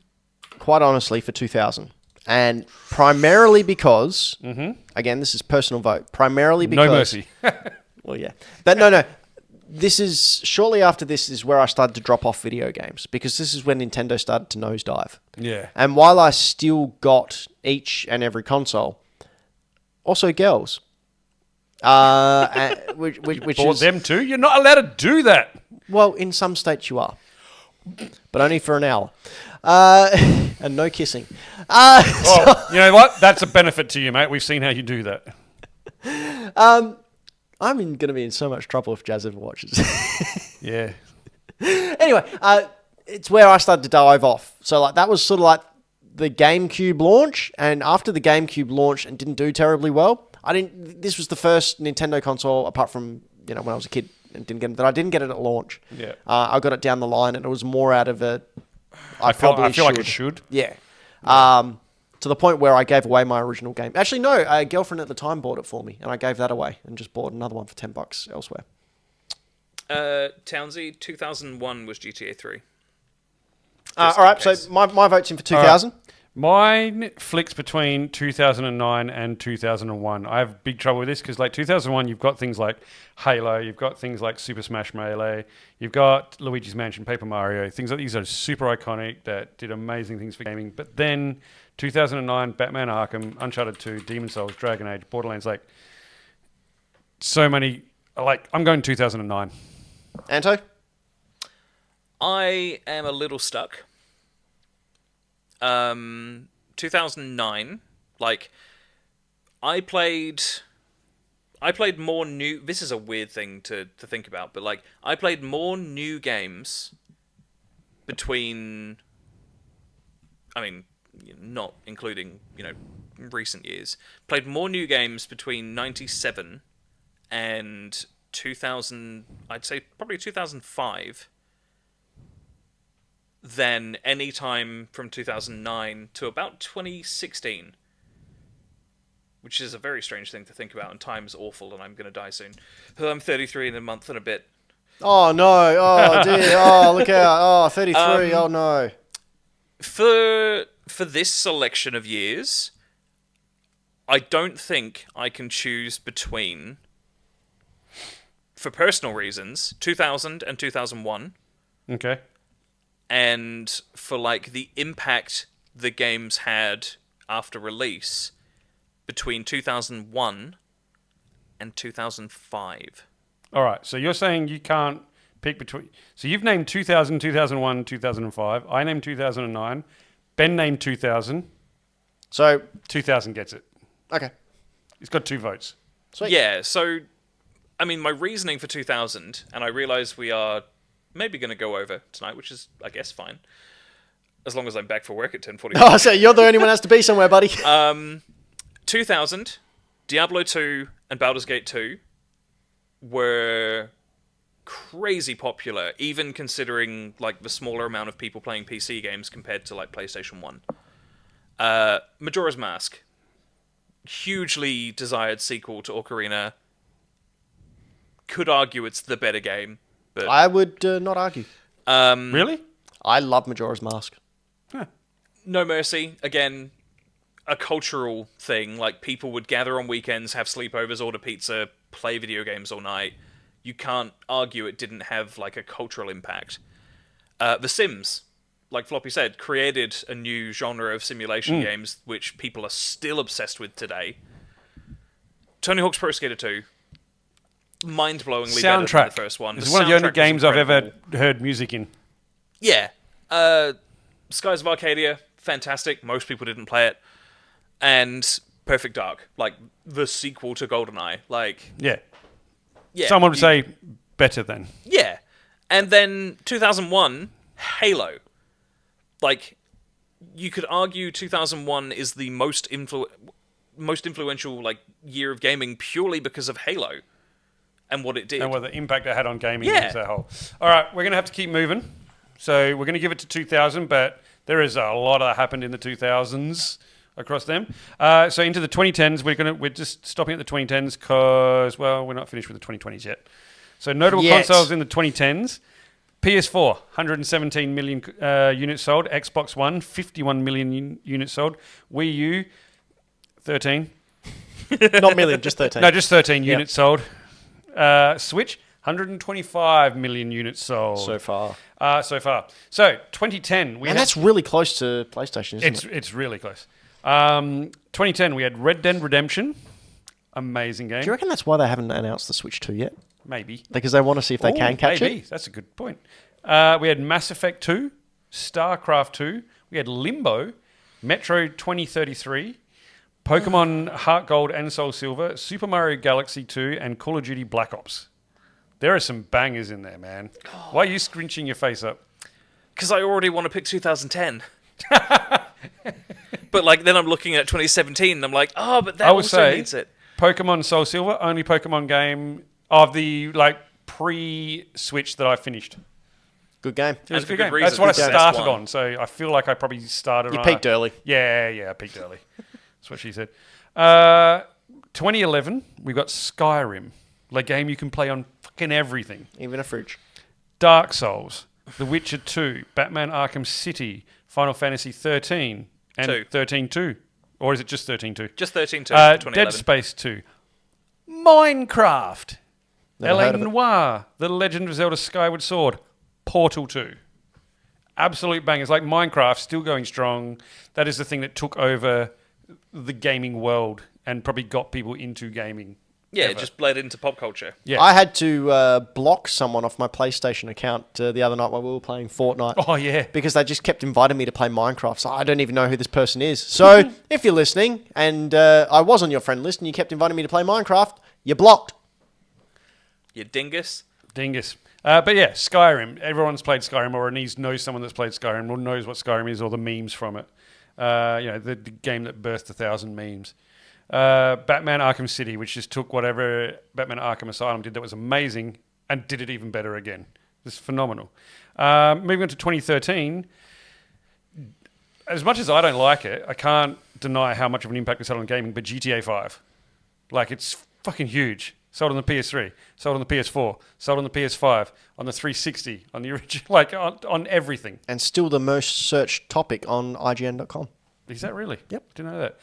quite honestly, for 2000. And primarily because, again, this is personal vote, primarily because... No mercy. Well, yeah. But no. This is, shortly after this is where I started to drop off video games, because this is when Nintendo started to nosedive. Yeah. And while I still got each and every console, also girls. Which Bought is... them too? You're not allowed to do that. Well, in some states you are. But only for an hour. And no kissing. Oh, you know what? That's a benefit to you, mate. We've seen how you do that. I'm going to be in so much trouble if Jazz ever watches. Yeah. Anyway, it's where I started to dive off. So like that was sort of like the GameCube launch, and after the GameCube launched and didn't do terribly well, this was the first Nintendo console, apart from, when I was a kid and that I didn't get it at launch. Yeah. I got it down the line, and it was more out of a... I feel like it should. Yeah. To the point where I gave away my original game. Actually, no, a girlfriend at the time bought it for me, and I gave that away and just bought another one for $10 elsewhere. Townsy, 2001 was GTA 3. All right, so my vote's in for 2000. Mine flicks between 2009 and 2001. I have big trouble with this because, like, 2001, you've got things like Halo, you've got things like Super Smash Melee, you've got Luigi's Mansion, Paper Mario, things like these are super iconic that did amazing things for gaming. But then 2009, Batman Arkham, Uncharted 2, Demon's Souls, Dragon Age, Borderlands, like, so many. Like, I'm going 2009. Anto? I am a little stuck. 2009, like, I played more new... This is a weird thing to think about, but, like, I played more new games between... I mean, not including, recent years. Played more new games between 97 and 2000... I'd say probably 2005... than any time from 2009 to about 2016. Which is a very strange thing to think about, and time's awful, and I'm going to die soon. I'm 33 in a month and a bit. Oh, no. Oh, dear. Oh, look out. Oh, 33. Oh, no. For this selection of years, I don't think I can choose between, for personal reasons, 2000 and 2001. Okay. And for, like, the impact the games had after release between 2001 and 2005. All right, so you're saying you can't pick between... So you've named 2000, 2001, 2005. I named 2009. Ben named 2000. So... 2000 gets it. Okay. He's got 2 votes. Sweet. Yeah, so, I mean, my reasoning for 2000, and I realise we are... maybe going to go over tonight, which is, I guess, fine. As long as I'm back for work at 10:45. Oh, so you're the only one who has to be somewhere, buddy. 2000, Diablo 2 and Baldur's Gate 2 were crazy popular, even considering, like, the smaller amount of people playing PC games compared to, like, PlayStation 1. Majora's Mask. Hugely desired sequel to Ocarina. Could argue it's the better game. But, I would not argue. Really? I love Majora's Mask. Huh. No Mercy, again, a cultural thing. Like, people would gather on weekends, have sleepovers, order pizza, play video games all night. You can't argue it didn't have, like, a cultural impact. The Sims, like Floppy said, created a new genre of simulation games, which people are still obsessed with today. Tony Hawk's Pro Skater 2. Mind-blowingly better than the first one. It's one of the only games I've ever heard music in. Yeah. Skies of Arcadia, fantastic. Most people didn't play it. And Perfect Dark, like the sequel to GoldenEye. Like, yeah. Yeah. Someone would say better than. Yeah. And then 2001, Halo. Like, you could argue 2001 is the most influential, like, year of gaming purely because of Halo. And what it did. And what the impact it had on gaming Yeah. as a whole. All right, we're going to have to keep moving. So we're going to give it to 2000, but there is a lot that happened in the 2000s across them. So into the 2010s, we're just stopping at the 2010s because, well, we're not finished with the 2020s yet. So notable Yet. consoles in the 2010s. PS4, 117 million units sold. Xbox One, 51 million units sold. Wii U, 13. Not million, just 13. No, just 13 units sold. Switch, 125 million units sold. So far. So 2010, And that's really close to PlayStation, isn't it? it's really close. 2010, we had Red Dead Redemption. Amazing game. Do you reckon that's why they haven't announced the Switch 2 yet? Maybe. Because they want to see if they can catch maybe. it? That's a good point. We had Mass Effect 2, StarCraft 2. We had Limbo, Metro 2033, Pokemon Heart Gold and Soul Silver, Super Mario Galaxy 2, and Call of Duty Black Ops. There are some bangers in there, man. Why are you scrunching your face up? Because I already want to pick 2010. But like then I'm looking at 2017 and I'm like, oh, but that also needs it. Pokemon Soul Silver, only Pokemon game of the like pre-Switch that I finished. Good game. It was a good game. reason. That's what I Good game. started Best one. on, so I feel like I probably started You on... peaked early. Yeah, I peaked early. That's what she said. 2011, we got Skyrim, the game you can play on fucking everything. Even a fridge. Dark Souls, The Witcher 2, Batman Arkham City, Final Fantasy 13, and 13-2. Or is it just 13-2? Just 13 to 2011. Dead Space 2. Minecraft. Never heard L.A. of it. Noire. The Legend of Zelda Skyward Sword. Portal 2. Absolute bangers. Like Minecraft, still going strong. That is the thing that took over the gaming world and probably got people into gaming. Yeah, ever. it just bled into pop culture. Yeah. I had to block someone off my PlayStation account the other night while we were playing Fortnite. Oh, yeah. Because they just kept inviting me to play Minecraft. So I don't even know who this person is. So if you're listening and I was on your friend list and you kept inviting me to play Minecraft, you're blocked. You dingus. Dingus. But yeah, Skyrim. Everyone's played Skyrim or at least knows someone that's played Skyrim or knows what Skyrim is or the memes from it. The game that birthed 1,000 memes. Batman Arkham City, which just took whatever Batman Arkham Asylum did that was amazing and did it even better again. It's phenomenal. Moving on to 2013, as much as I don't like it, I can't deny how much of an impact it's had on gaming, but GTA 5. Like, it's fucking huge. Sold on the PS3, sold on the PS4, sold on the PS5, on the 360, on the original, like on everything. And still the most searched topic on IGN.com. Is that really? Yep. Didn't know that.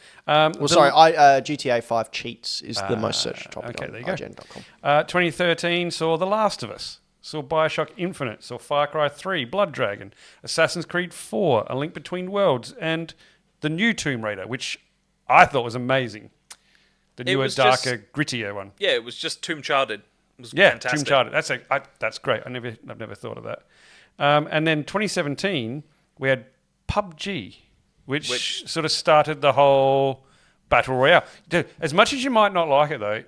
GTA 5 cheats is the most searched topic okay, on there you go. IGN.com. 2013 saw The Last of Us, saw Bioshock Infinite, saw Far Cry 3, Blood Dragon, Assassin's Creed 4, A Link Between Worlds, and the new Tomb Raider, which I thought was amazing. The newer, darker, grittier one. Yeah, it was just Tomb Charted. It was Yeah, fantastic. Tomb Charted. That's great. I've never thought of that. And then 2017, we had PUBG, which sort of started the whole battle royale. Dude, as much as you might not like it, though,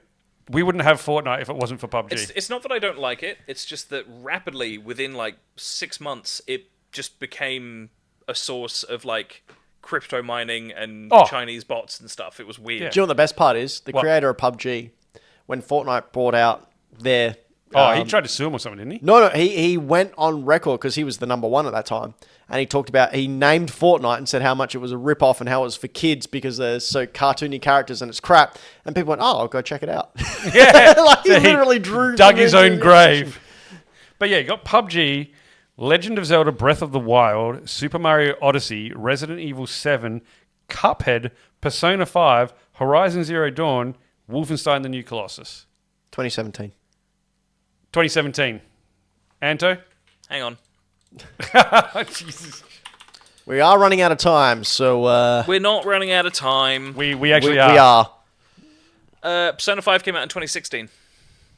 we wouldn't have Fortnite if it wasn't for PUBG. It's not that I don't like it. It's just that rapidly, within like 6 months, it just became a source of like crypto mining and Chinese bots and stuff. It was weird. Yeah. Do you know what the best part is? The creator of PUBG, when Fortnite brought out their... he tried to sue him or something, didn't he? No, he went on record because he was the number one at that time. And he talked about, he named Fortnite and said how much it was a rip-off and how it was for kids because they're so cartoony characters and it's crap. And people went, oh, I'll go check it out. Yeah. Like he So literally drew... dug from his it. own grave. But yeah, you got PUBG, Legend of Zelda Breath of the Wild, Super Mario Odyssey, Resident Evil 7, Cuphead, Persona 5, Horizon Zero Dawn, Wolfenstein the New Colossus. 2017. 2017. Anto? Hang on. Jesus. We are running out of time, so... We're not running out of time. We actually we are. are. Persona 5 came out in 2016.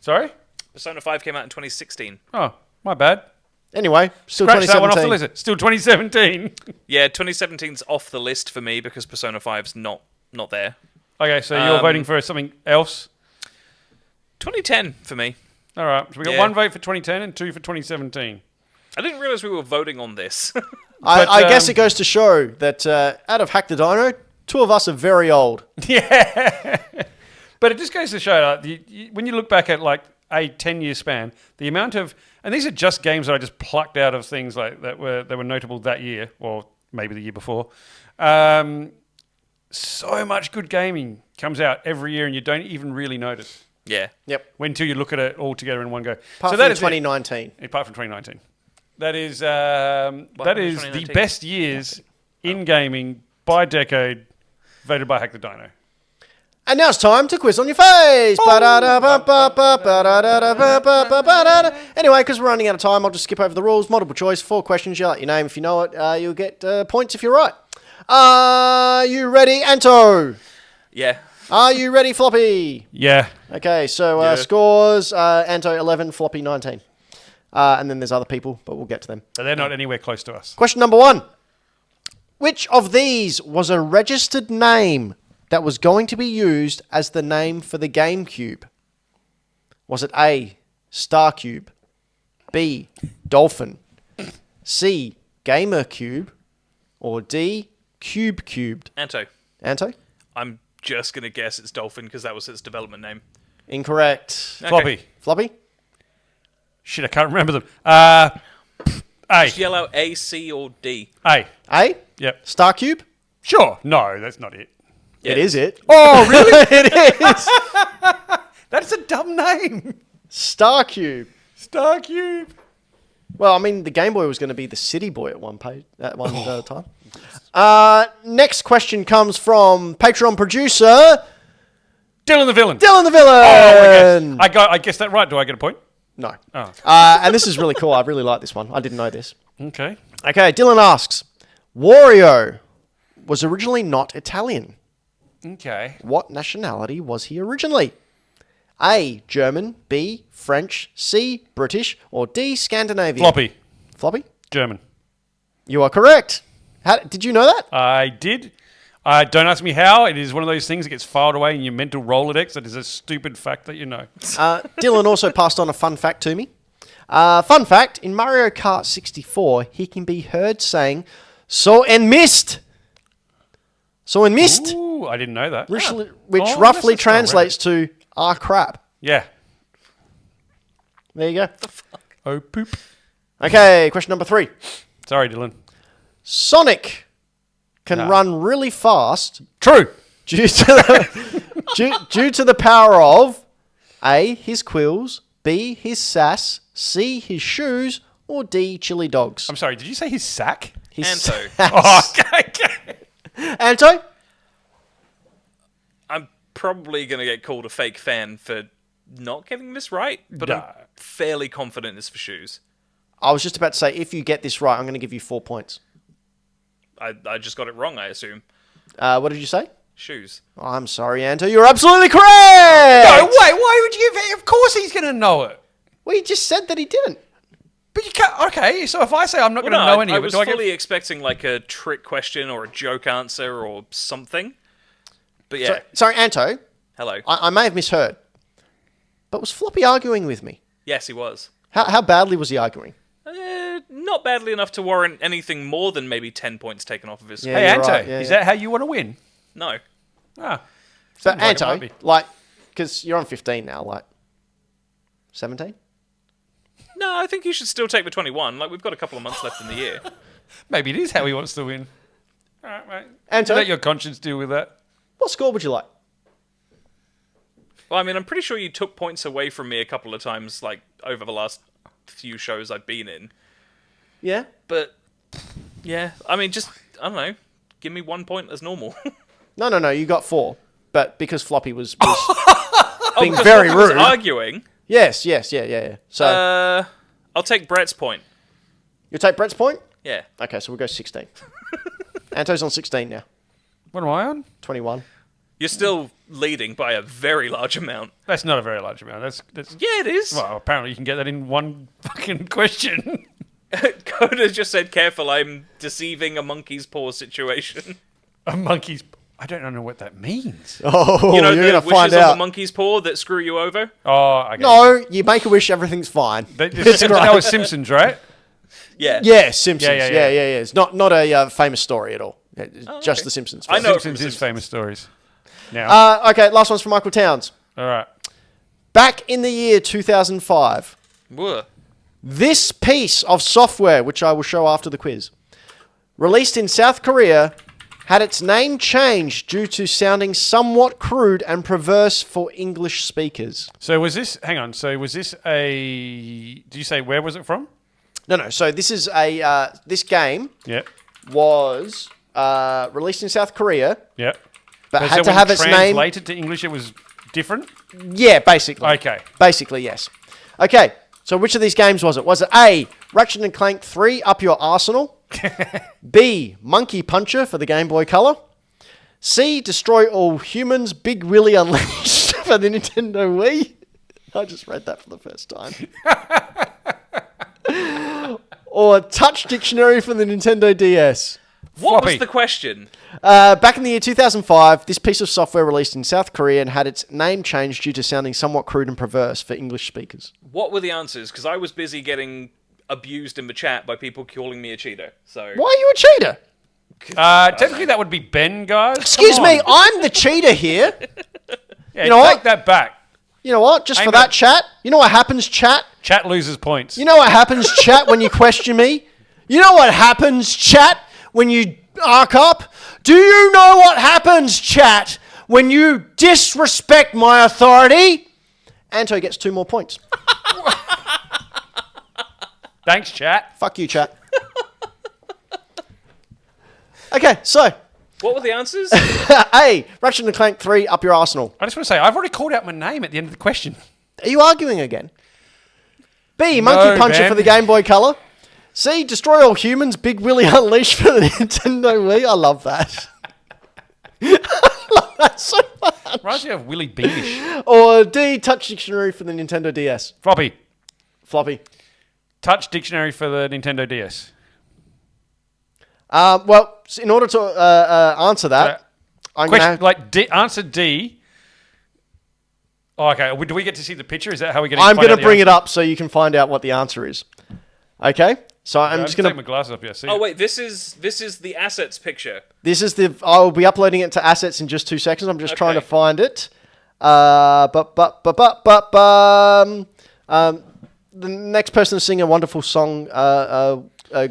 Sorry? Persona 5 came out in 2016. Oh, my bad. Anyway, still Scratch 2017. that one off the list. Still 2017. Yeah, 2017's off the list for me because Persona 5's not there. Okay, so you're voting for something else? 2010 for me. All right. So we got one vote for 2010 and two for 2017. I didn't realize we were voting on this. I guess it goes to show that out of Hack the Dino, two of us are very old. Yeah. But it just goes to show, like, when you look back at like a 10-year span, the amount of, and these are just games that I just plucked out of things like that were notable that year, or maybe the year before. So much good gaming comes out every year, and you don't even really notice. Yeah. Yep. When until you look at it all together in one go. Apart so from that is 2019. apart from 2019. That is happened the in 2019? best years in gaming by decade, voted by Hack the Dino. And now it's time to quiz on your face. Anyway, because we're running out of time, I'll just skip over the rules. Multiple choice, 4 questions. Yell out your name. If you know it, you'll get points if you're right. Are you ready, Anto? Yeah. Are you ready, Floppy? Yeah. Okay, so Yeah. scores, Anto 11, Floppy 19. And then there's other people, but we'll get to them. But they're not anywhere close to us. Question number 1. Which of these was a registered name that was going to be used as the name for the GameCube? Was it A, StarCube, B, Dolphin, C, Gamer Cube, or D, Cube Cubed? Anto, Anto? I'm just going to guess it's Dolphin because that was its development name. Incorrect. Okay. Floppy. Floppy? Shit, I can't remember them. A. Just yell out A, C, or D. A. A? Yep. StarCube? Sure. No, that's not it. Yeah. It is it. Oh, really? It is. That's a dumb name. StarCube. StarCube. Well, I mean, the Game Boy was going to be the City Boy at one time. Next question comes from Patreon producer Dylan the villain. Dylan the Oh, Villain. I guessed that right. Do I get a point? No. Oh. And this is really cool. I really like this one. I didn't know this. Okay. Okay, Dylan asks, Wario was originally not Italian. Okay. What nationality was he originally? A, German, B, French, C, British, or D, Scandinavian? Floppy. Floppy? German. You are correct. Did you know that? I did. Don't ask me how. It is one of those things that gets filed away in your mental Rolodex. That is a stupid fact that you know. Dylan also passed on a fun fact to me. Fun fact, in Mario Kart 64, he can be heard saying, "So and missed." So and missed. Ooh, I didn't know that. Which Oh, roughly that's not translates to crap. Yeah. There you go. Oh, poop. Okay, question number 3. Sorry, Dylan. Sonic can run really fast True. due to due to the power of A, his quills, B, his sass, C, his shoes, or D, chili dogs. I'm sorry. Did you say his sack? His Anto. sass. Oh, okay. Anto? I'm probably going to get called a fake fan for not getting this right, but Nah. I'm fairly confident it's for shoes. I was just about to say, if you get this right, I'm going to give you 4 points. I just got it wrong, I assume. What did you say? Shoes. Oh, I'm sorry, Anto. You're absolutely correct! No, wait. Why would you? Of course he's going to know it. Well, he just said that he didn't. But you can't. Okay, so if I say I'm not Well, going to no, know any I of it, was do I get? fully expecting like a trick question or a joke answer or something. But yeah, So, sorry, Anto. hello. I may have misheard. But was Floppy arguing with me? Yes, he was. How badly was he arguing? Not badly enough to warrant anything more than maybe 10 points taken off of his. Yeah. Hey, you're Anto, right, yeah, is yeah. that how you want to win? No. Ah, So, Seems like it Anto, might be. because you're on 15 now, 17? No, I think you should still take the 21. Like, we've got a couple of months left in the year. maybe it is how he wants to win. All right, mate. Anto? Let your conscience deal with that. What score would you like? Well, I mean, I'm pretty sure you took points away from me a couple of times, like, over the last few shows I've been in. Yeah? But, yeah, I mean, just, I don't know, give me 1 point as normal. No, you got 4. But because Floppy was being because very I was rude. arguing. Yes, yeah. So, I'll take Brett's point. you'll take Brett's point? Yeah. Okay, so we'll go 16. Anto's on 16 now. What am I on? 21. You're still leading by a very large amount. That's not a very large amount. That's Yeah, it is. well, apparently you can get that in one fucking question. Coda just said, careful, I'm deceiving a monkey's paw situation. A monkey's. I don't know what that means. Oh, You know, you're the going to find wishes on the out. monkey's paw that screw you over? Oh, okay. No, you make a wish, everything's fine. That It's great. was Simpsons, right? Yeah. Yeah, Simpsons. Yeah. Yeah. It's not a famous story at all. It's just okay. The Simpsons. I know it from Simpsons is Simpsons. famous stories. Now, Okay, last one's from Michael Towns. all right. Back in the year 2005, Whoa. this piece of software, which I will show after the quiz, released in South Korea, had its name changed due to sounding somewhat crude and perverse for English speakers? So was this? Hang on. So was this a? Did you say where was it from? No. So this is a this game Yeah. was released in South Korea, Yeah. but So had to when have its name. translated to English, it was different. Yeah, basically. Okay. Basically, yes. Okay. So which of these games was it? Was it A, Ratchet and Clank 3, Up Your Arsenal? B, Monkey Puncher for the Game Boy Color? C, Destroy All Humans, Big Willy Unleashed for the Nintendo Wii? I just read that for the first time. Or Touch Dictionary for the Nintendo DS? What Floppy. was the question? Back in the year 2005, this piece of software released in South Korea and had its name changed due to sounding somewhat crude and perverse for English speakers. What were the answers? Because I was busy getting abused in the chat by people calling me a cheater. So Why are you a cheater? Technically, that would be Ben, guys. Excuse Come me, on. I'm the cheater here. Yeah, you know take what? that back. You know what? Just Aim for it that at- chat. You know what happens, chat? Chat loses points. You know what happens, chat, when you question me? You know what happens, chat, when you arc up? Do you know what happens, chat, when you disrespect my authority? Anto gets 2 more points. Thanks, chat. Fuck you, chat. Okay, so what were the answers? A, Ratchet and Clank 3, Up Your Arsenal. I just want to say, I've already called out my name at the end of the question. Are you arguing again? B, Monkey No, Puncher Ben. for the Game Boy Color. C, Destroy All Humans, Big Willy Unleashed for the Nintendo Wii. I love that. I love that so much. Reminds me of Willie Beamish. Or D, Touch Dictionary for the Nintendo DS. Floppy. Floppy. Touch Dictionary for the Nintendo DS. Well, in order to answer that, I'm going Question, to... like, answer D. Oh, okay. Do we get to see the picture? Is that how we get? I'm going to bring it up so you can find out what the answer is. Okay? So I'm just going take my glasses up. Yeah. See. Oh wait, this is the assets picture. This is the... I will be uploading it to assets in just 2 seconds. I'm just trying to Okay. find it. The next person to sing a wonderful song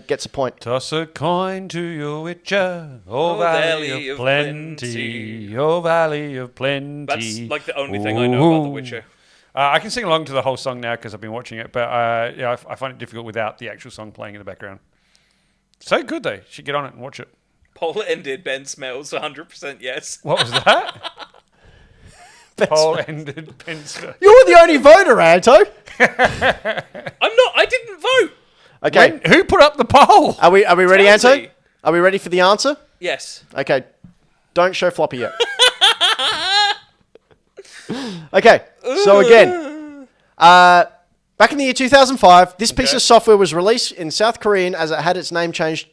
gets a point. Toss a coin to your witcher, Oh, oh valley of plenty, oh valley of plenty. That's like the only thing I know about The Ooh. Witcher. I can sing along to the whole song now because I've been watching it, but yeah, I find it difficult without the actual song playing in the background. So good though. Should get on it and watch it. Poll ended. Ben smells 100% yes. What was that? Poll ended. Pencil. You're the only voter, Anto. I'm not. I didn't vote. Okay. Who put up the poll? Are we ready, Tansy. Anto? Are we ready for the answer? Yes. Okay. Don't show floppy yet. Okay. So again, back in the year 2005, this piece of software was released in South Korean as it had its name changed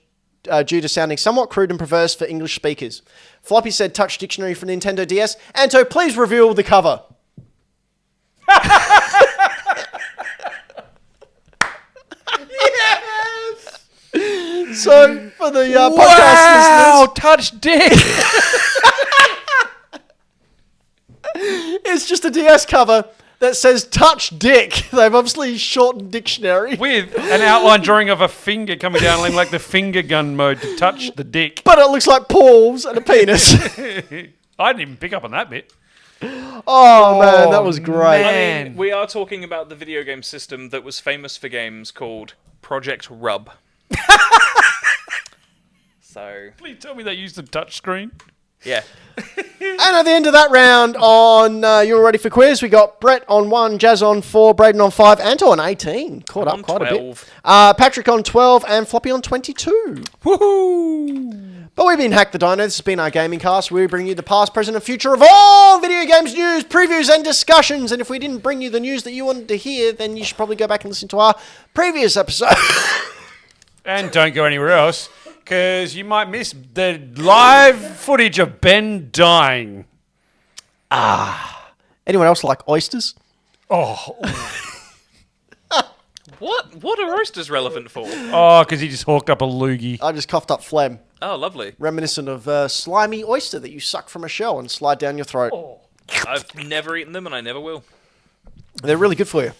due to sounding somewhat crude and perverse for English speakers. Floppy said Touch Dictionary for Nintendo DS. Anto, please reveal the cover. Yes! So, for the podcast listeners, touch dick. it's just a DS cover that says Touch Dick. They've obviously shortened dictionary. With an outline drawing of a finger coming down like the finger gun mode to touch the dick. But it looks like paws and a penis. I didn't even pick up on that bit. Oh, man, that was great. man. I mean, we are talking about the video game system that was famous for games called Project Rub. So, Please tell me they used the touch screen. yeah. And at the end of that round on You're Ready for Quiz, we got Brett on 1, Jazz on 4, Braden on 5, Anto on 18. Caught up on quite 12. a bit. Patrick on 12 and Floppy on 22. Woohoo! But we've been Hack the Dino. This has been our gaming cast. We bring you the past, present, and future of all video games news, previews, and discussions. And if we didn't bring you the news that you wanted to hear, then you should probably go back and listen to our previous episode. And don't go anywhere else, because you might miss the live footage of Ben dying. Anyone else like oysters? Oh, What are oysters relevant for? because he just hawked up a loogie. I just coughed up phlegm, Oh, lovely. reminiscent of slimy oyster that you suck from a shell and slide down your throat. I've never eaten them and I never will. They're really good for you.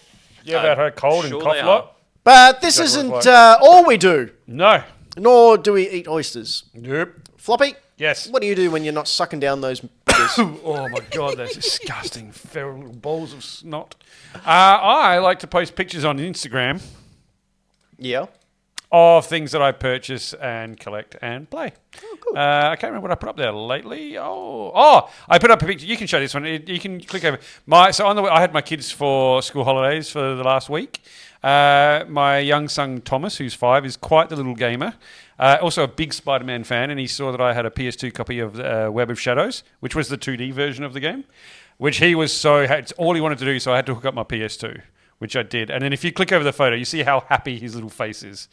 Yeah, about her cold sure and cough they lot? But this Exactly isn't what all we do, No. nor do we eat oysters. Nope. Floppy, Yes. What do you do when you're not sucking down those boogers? Oh my god, those disgusting feral little balls of snot. I like to post pictures on Instagram Yeah. of things that I purchase and collect and play. Oh, cool. I can't remember what I put up there lately. Oh, I put up a picture. You can show this one. You can click over. I had my kids for school holidays for the last week. My young son Thomas, who's 5, is quite the little gamer. Also a big Spider-Man fan, and he saw that I had a PS2 copy of Web of Shadows, which was the 2D version of the game, which he was it's all he wanted to do, so I had to hook up my PS2, which I did. And then if you click over the photo, you see how happy his little face is.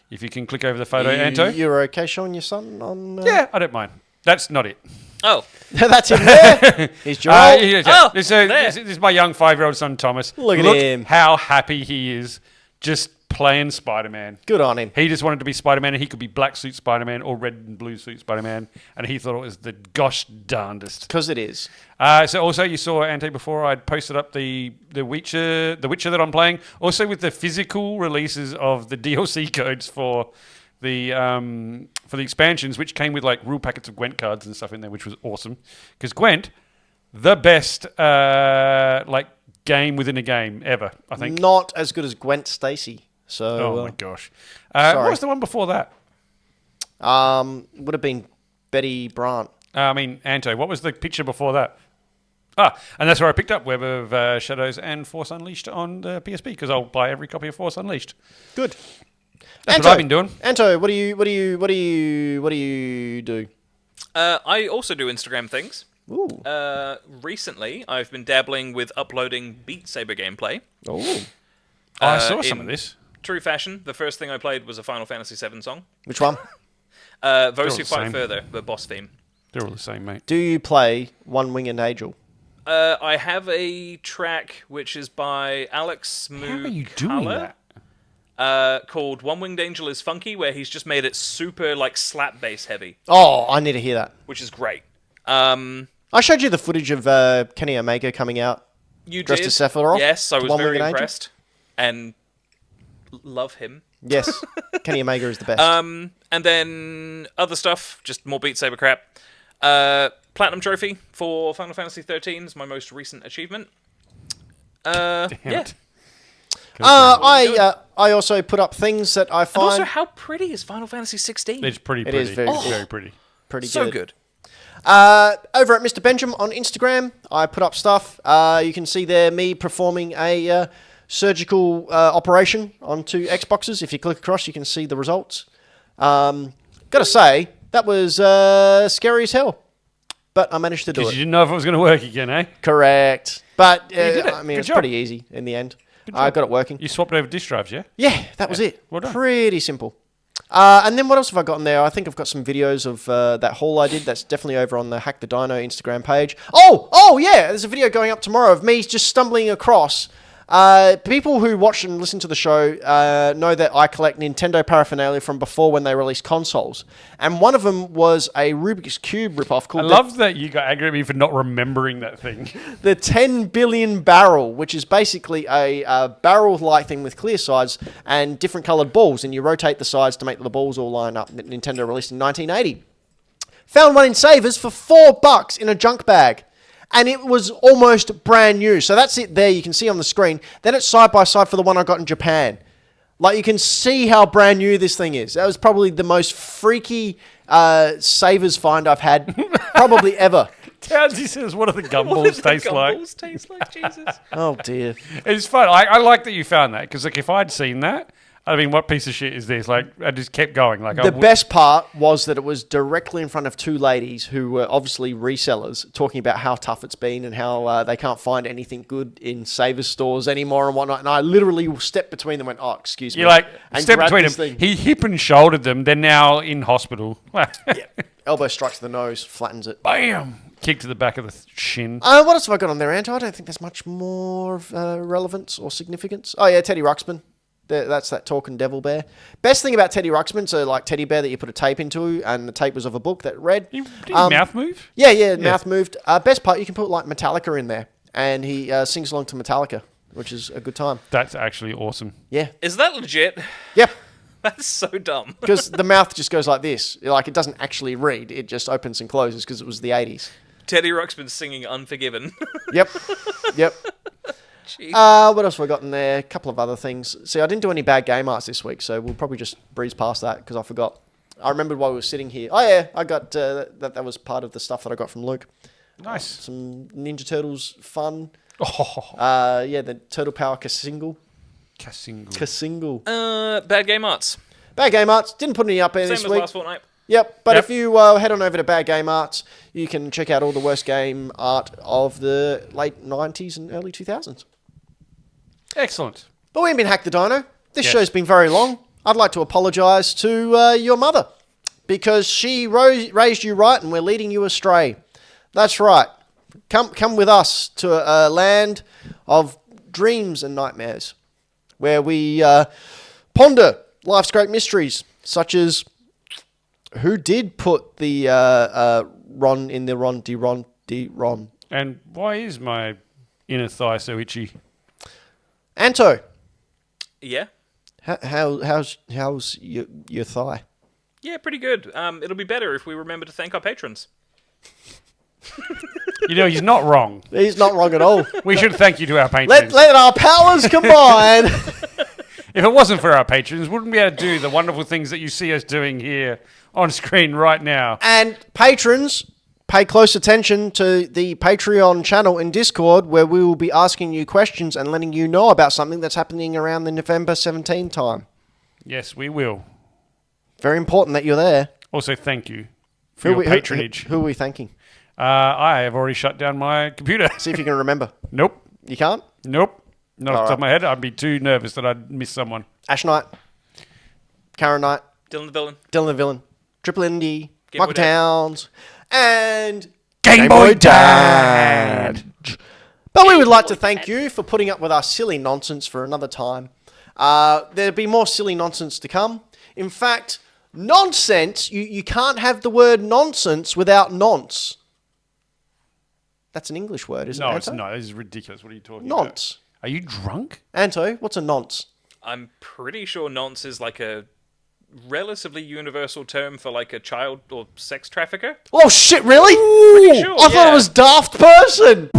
If you can click over the photo, Anto. You're okay showing your son on... Yeah, I don't mind. That's not it. Oh. That's him there. He's Gerald. Oh, this there. is my young 5-year-old son, Thomas. Look at him. How happy he is just playing Spider-Man. Good on him. He just wanted to be Spider-Man, and he could be black suit Spider-Man or red and blue suit Spider-Man, and he thought it was the gosh darndest. Because it is. So also you saw, Ante, before I'd posted up the Witcher that I'm playing, also with the physical releases of the DLC codes for the expansions, which came with like rule packets of Gwent cards and stuff in there, which was awesome. Because Gwent, the best game within a game ever, I think. Not as good as Gwent Stacy. So, Oh my gosh. sorry. What was the one before that? would have been Betty Brant. Anto, what was the picture before that? And that's where I picked up Web of Shadows and Force Unleashed on the PSP, because I'll buy every copy of Force Unleashed. Good. That's Anto, what I've been doing. Anto, what do you do? I also do Instagram things. Ooh. Recently, I've been dabbling with uploading Beat Saber gameplay. Oh. I saw some in of this. True fashion, the first thing I played was a Final Fantasy VII song. Which one? Those all Who the Fight same. Further, the boss theme. They're all the same, mate. Do you play One Winged Angel? I have a track which is by Alex Mukala. How are you doing that? Called One Winged Angel is Funky, where he's just made it super like slap bass heavy, Oh, I need to hear that. which is great. I showed you the footage of Kenny Omega coming out. You Dressed did? as Sephiroth? Yes, I The was One very Winged Angel? impressed and love him. Yes, Kenny Omega is the best. And then other stuff, just more Beat Saber crap. Platinum Trophy for Final Fantasy 13 is my most recent achievement. Yeah. it. I also put up things that I And find also, how pretty is Final Fantasy 16? It's pretty It pretty. is very It's good. very pretty. pretty so good. Over at Mr. Benjamin on Instagram, I put up stuff. You can see there me performing a surgical operation onto Xboxes. If you click across, you can see the results. Gotta say, that was scary as hell. But I managed to do Because it. you didn't know if it was going to work again, eh? Correct. But did it. I mean, Good it's job. pretty easy in the end. I got it working. You swapped over disk drives, yeah? Yeah, that was it. well done. Pretty simple. And then what else have I got in there? I think I've got some videos of that haul I did. That's definitely over on the Hack The Dino Instagram page. Oh yeah, there's a video going up tomorrow of me just stumbling across. People who watch and listen to the show know that I collect Nintendo paraphernalia from before when they released consoles. And one of them was a Rubik's Cube ripoff I called love that you got angry at me for not remembering that thing. the 10 billion barrel, which is basically a barrel-like thing with clear sides and different coloured balls, and you rotate the sides to make the balls all line up. That Nintendo released in 1980. Found one in Savers for $4 in a junk bag, and it was almost brand new. So that's it there. You can see on the screen. Then it's side by side for the one I got in Japan. Like, you can see how brand new this thing is. That was probably the most freaky Savers find I've had probably ever. Townsy says, what do the What gumballs does the taste like? gumballs taste like, Jesus? Oh, dear. It's fun. I like that you found that, because like, if I'd seen that, I mean, what piece of shit is this? Like, I just kept going. Like, The best part was that it was directly in front of two ladies who were obviously resellers talking about how tough it's been and how they can't find anything good in Savers stores anymore and whatnot. And I literally stepped between them and went, oh, excuse me. You're like, and step grabbed between this them. thing. He hip and shouldered them. They're now in hospital. Elbow strikes the nose, flattens it. Bam! Kick to the back of the shin. What else have I got on there, Anto? I don't think there's much more of relevance or significance. Oh, yeah, Teddy Ruxpin. That's that talking devil bear. Best thing about Teddy Ruxpin, so like teddy bear that you put a tape into, and the tape was of a book that read. Did his mouth move? Yeah, mouth moved. Best part, you can put like Metallica in there, and he sings along to Metallica, which is a good time. That's actually awesome. Yeah. Is that legit? Yep. That's so dumb. Because the mouth just goes like this. Like, it doesn't actually read. It just opens and closes because it was the 80s. Teddy Ruxpin singing Unforgiven. Yep. Yep. Jeez. What else have we got in there? A couple of other things. See, I didn't do any bad game arts this week, so we'll probably just breeze past that because I forgot. I remembered while we were sitting here. Oh, yeah, I got that was part of the stuff that I got from Luke. Nice. Some Ninja Turtles fun. Oh, Yeah, the Turtle Power Kasingle. Kasingle. Bad game arts. Bad game arts. Didn't put any up there Same this as week. last fortnight. Yep, but Yep. if you head on over to Bad Game Arts, you can check out all the worst game art of the late 90s and early 2000s. Excellent. But we've been Hack the Dino. This Yes. show's been very long. I'd like to apologise to your mother because she raised you right and we're leading you astray. That's right. Come with us to a land of dreams and nightmares where we ponder life's great mysteries, such as who did put the Ron in the Ron. And why is my inner thigh so itchy? Anto, Yeah. how's your thigh? Yeah, pretty good. It'll be better if we remember to thank our patrons. You know, he's not wrong. He's not wrong at all. We should thank you to our patrons. Let our powers combine. If it wasn't for our patrons, wouldn't we able to do the wonderful things that you see us doing here on screen right now? And patrons, pay close attention to the Patreon channel in Discord where we will be asking you questions and letting you know about something that's happening around the November 17 time. Yes, we will. Very important that you're there. Also, thank you for your patronage. Who are we thanking? I have already shut down my computer. See if you can remember. Nope. You can't? Nope. Not off the top All of my head. I'd be too nervous that I'd miss someone. Ash Knight, Karen Knight, Dylan the Villain. Dylan the Villain, Triple Indy, Game Michael Boy Dad. Towns, and Game Boy Dad. But we would like to thank you for putting up with our silly nonsense for another time. There'll be more silly nonsense to come. In fact, nonsense, you can't have the word nonsense without nonce. That's an English word, isn't it, No, Anto? it's not. This is ridiculous. What are you talking Nonce. about? Are you drunk? Anto, what's a nonce? I'm pretty sure nonce is like a relatively universal term for like a child or sex trafficker. Oh shit, really? Pretty sure, I thought yeah. it was daft person.